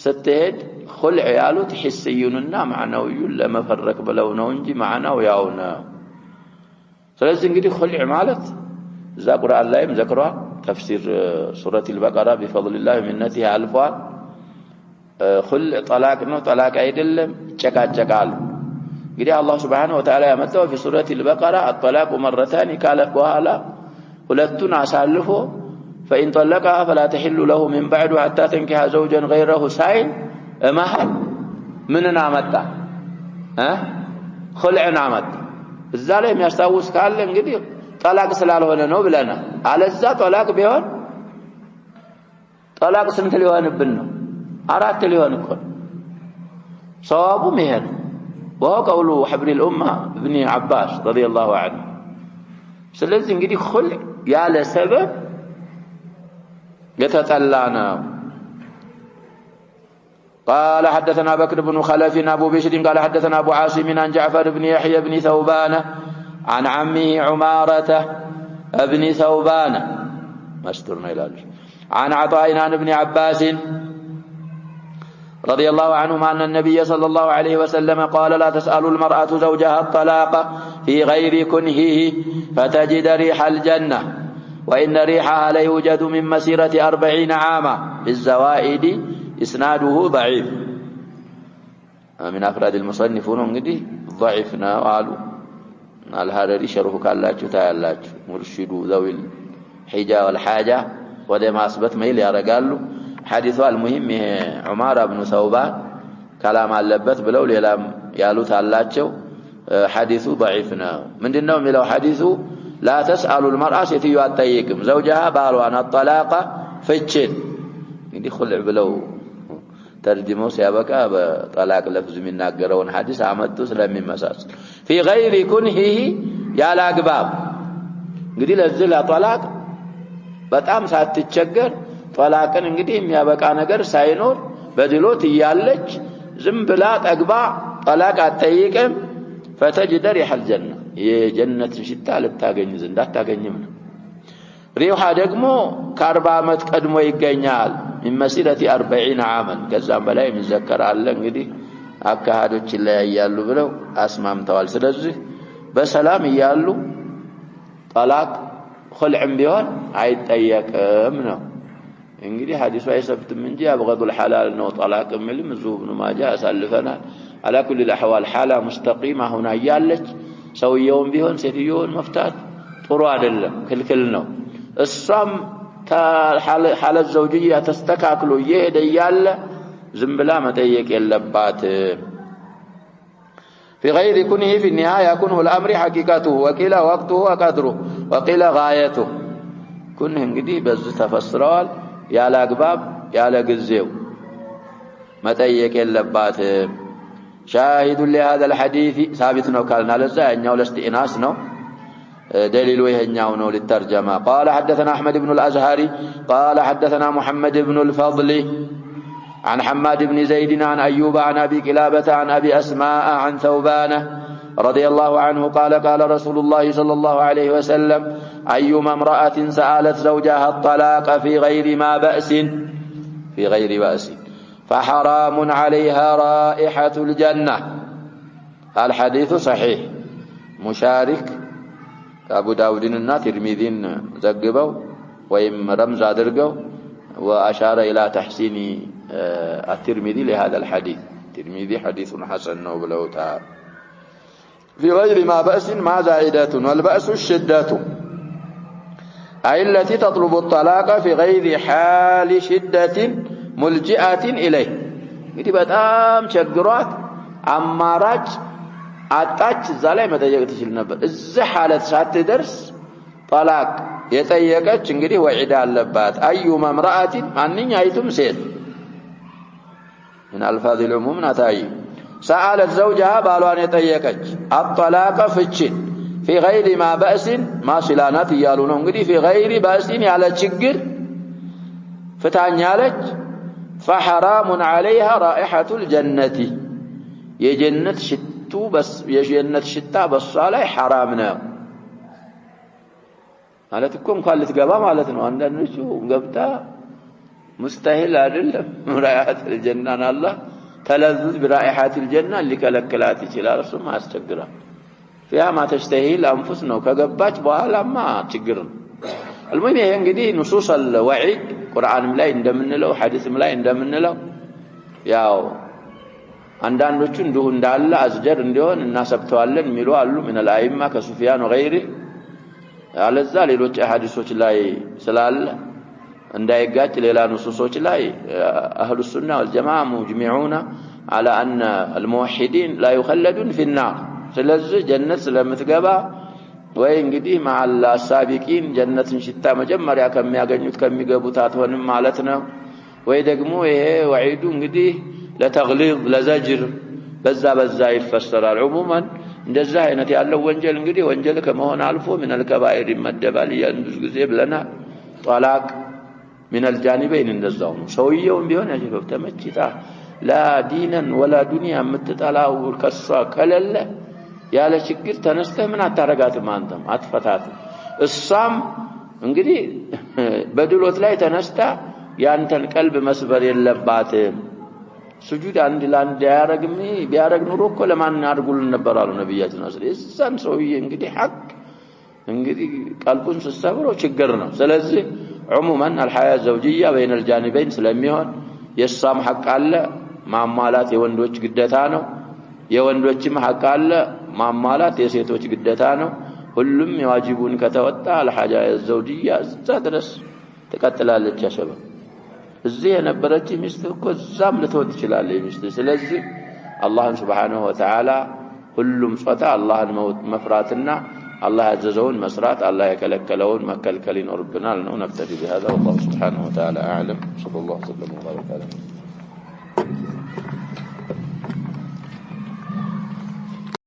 ስትሄድ خلع ያሉት حسيونና معنويون ለመፈረቅ ብለው ነው እንጂ معناው ያው ነው ስለዚህ እንግዲህ خلع ማለት እዛ ቁርአን ላይም ዘክሯል ተፍሲር ሱረቱ البقرة بفضل الله ومنته አልፏል خلع طلاق ነው طلاق አይደለም ጨቃጨቃል እንግዲህ አላህ Subhanahu Wa Ta'ala ያመጣው في سورة البقرة الطلاق مرتان ካለ በኋላ ሁለቱን አሳልፎ فإن طلقها فلا تحل له من بعد حتى تنكح زوجا غيره ሳይል እማህል ምንን አመጣ خلعን አመጣ እዛ ላይ የሚያስታውስ ካለ እንግዲህ طلاق ስላልሆነ ነው ብለና አለዛ طلاق ቢሆን طلاق ስንት ሊሆንብን ነው አራት ሊሆን እኮ ሷቡ መሄድ وهو قول حبر الأمة ابن عباس رضي الله عنه ስለዚህ እንግዲህ خلع ያለ ሰበብ يتطلعنا قال حدثنا بكر بن خلف أبو بشر قال حدثنا أبو عاصم عن جعفر بن يحيى بن ثوبان عن عمه عمارة ابن ثوبان مسترنا إلى عن عطاء عن ابن عباس رضي الله عنهما أن النبي صلى الله عليه وسلم قال لا تسأل المرأة زوجها الطلاق في غير كنهه فتجد ريح الجنة وإن ريحها لا يوجد من مسيرة 40 عاما بالزوائد إسناده ضعيف من أفراد المصنفون انقدي ضعفنا وقالوا الهرري شرح كاللاجو تايلاجو مرشدو ذوي الحجة والحاجة وده ما أثبت ميل يارقالو حديثه المهم عمارة بن ثوبان كلام علبت بلو ليلام يالو تالاجو حديثه ضعيفنا من دنهم لو حديثه لا تسأل المرأة ستيو أتيكم زوجها بالو أن الطلاق فتشن يدي خلع بلو ترجمه سيابك بطلاق لفظ من ناقرون حديث عمدته سلام من مساس في غير كنهه يا لاقباب قدي لزل طلاق بتأم ساتتشجر ጠላቅን እንግዲህ የሚያበቃ ነገር ሳይኖር በድሎት እያለች ዝም ብላ ጠግባ ጠላቅ አትጠይቅም። فتجد ريح الجنة የጀነት ሽታ ልታገኝ እንዳታገኝም ነው። ሪውሃ ደግሞ ከ40 ዓመት ቀድሞ ይገኛል። من مسيرة 40 عاما ከዛም በላይ የሚዘከር አለ። እንግዲህ አካሃዶች ላይ ያያሉ ብለው አስማምተዋል። ስለዚህ በሰላም ይያሉ ጠላቅ خلعም ቢሆን አይጠየቅም ነው። እንግዲህ ሐዲሱ አይሰብትም እንጂ አብغضul ሐላል ነው ጠላቅ ምልም ዙ ኢብኑ ማጃ አሳልፈናል። على كل الاحوال حاله مستقيمه هنا ያለች ሰውየውም ቢሆን ሴትዮውን መፍታት ጥሩ አይደለም ክልክል ነው። እሷም ሐለ ዘውጅያ ተስተካክሎ ይሄደ ያለ ዝም ብላ መጠየቅ የለባት። في غير كونه في النهاية يكون الأمر حقيقته وقيل وقته وقدره وقيل غايته كونه እንግዲህ በዚህ ተፈስረዋል። ያለ አግባብ ያለ ጊዜው መጠየቅ የለባት። شاهد لهذا الحديث ثابت ነው ካልنا ለዛ ያኛው ለስቲናስ ነው دليل ويهኛው ነው للترجمة. قال حدثنا أحمد بن الأزهري قال حدثنا محمد بن الفضل عن حماد بن زيد عن أيوب عن أبي كلابة عن أبي أسماء عن ثوبان رضي الله عنه قال قال رسول الله صلى الله عليه وسلم أيما امرأة سألت زوجها الطلاق في غير بأس فحرام عليها رائحة الجنة. الحديث صحيح مشارك أبو داود الترمذي زقبوا ويم رمز أدرقوا وأشار إلى تحسين الترمذي لهذا الحديث. الترمذي حديث حسن وبلو تعالى في غير ما بأس ما زائدة والبأس الشدة أي التي تطلب الطلاق في غير حال شدة ملجئة إليه. እንግዲህ በጣም ቸግሯት አማራጭ አጣች እዛ ላይ መጠየቅ ትችል ነበር። እዚህ ሐለት ሳትደርስ ጠላቅ የጠየቀች እንግዲህ ወዒዳ አለባት። አዩማ امرأة ማንኛይቱም ሴት من الفاظ العموم نتاي سألت زوجها ባሏን የጠየቀች الطلاق ፍቺን في غير ما بأس ما صلانات እያሉ ነው እንግዲህ في غير بأس ያለ ችግር ፍታኝ ያለች فحرام عليها رائحة الجنة የጀነት ሽቱ የጀነት ሽታ በሷ ላይ حرام ነው ማለት እኮ እንኳን ልትገባ ማለት ነው። አንዳንዶቹ ገብታ مستحيل አይደለም رائحة الجنة الله تلذذ برائحة الجنة ሊከለክላት ይችላል። እሱም አስቸግራል። فيها ما تشتهي الأنفس ነው ከገባች በኋላማ ችግር ነው። المهم ይሄ እንግዲህ ንሱስ الوعيد ቁርአንም ላይ እንደምንለው ሐዲስም ላይ እንደምንለው ያው አንዳንዶቹ እንዲሁ እንዳለ አዝጀር እንዲሆን እናሰብተዋለን የሚሉ አሉ من الأئمة كسفيان وغيره አለዛ ሌሎች ሐዲሶች ላይ ስላለ እንዳይጋጭ ሌላ ንሱሶች ላይ أهل السنة والجماعة مجمعون على أن الموحدين لا يخلدون في النار ስለዚህ ጀነት ስለምትገባ ወይ እንግዲህ مع السابقين ጀነትን ሽታ መጀመሪያ ከሚያገኙት ከሚገቡት አትሆንም ማለት ነው። ወይ ደግሞ ይሄ ወዒዱ እንግዲህ ለተግሊዝ ለዘጅር በዛ ይፈሰራል። عموما እንደዛ አይነት ያለው ወንጀል እንግዲህ ወንጀል ከመሆን አልፎ من الكبائر ይመደባል። ያን ብዙ ጊዜ ብለናል። ጠላቅ من الجانبين እንደዛው ነው። ሰውየውም ቢሆን ያጀበው ተመችታ لا دينا ولا دنيا የምትጠላው ከሷ ከለለ ያለ ችግር ተነስተህ ምን አታረጋትም አንተም አትፈታትም። እሷም እንግዲህ በድሎት ላይ ተነስታ ያንተን ቀልብ መስበር የለባትም። ስጁድ አንድ ላንድ ያረግም ቢያረግ ኑሮ እኮ ለማን ያርጉልን ነበር አሉ ነብያችን አሰለ እዛን ሰውዬ እንግዲህ ሐቅ እንግዲህ ቀልቡን ሲሰብረው ችግር ነው። ስለዚህ عموما الحياة الزوجية بين الجانبين ስለሚሆን የሷም ሐቅ አለ ማሟላት የወንዶች ግዴታ ነው። የወንዶችም ሐቅ አለ ማሟላት የሴቶች ግዴታ ነው። ሁሉም የዋጅቡን ከተወጣ الحياة الزوجية እዛ ድረስ ተቀጥላለች። ያሸበ እዚህ የነበረች ሚስት እኮ እዛም ልትወጥ ይችላል ሚስት። ስለዚህ አላህን Subhanahu Wa Ta'ala ሁሉም ጾታ አላህን መፍራትና الله يجزون مسرات الله يكلكلون مكلكلين ربنا لنا ونكتفي بهذا والله سبحانه وتعالى أعلم. صلى الله وسلم وبارك على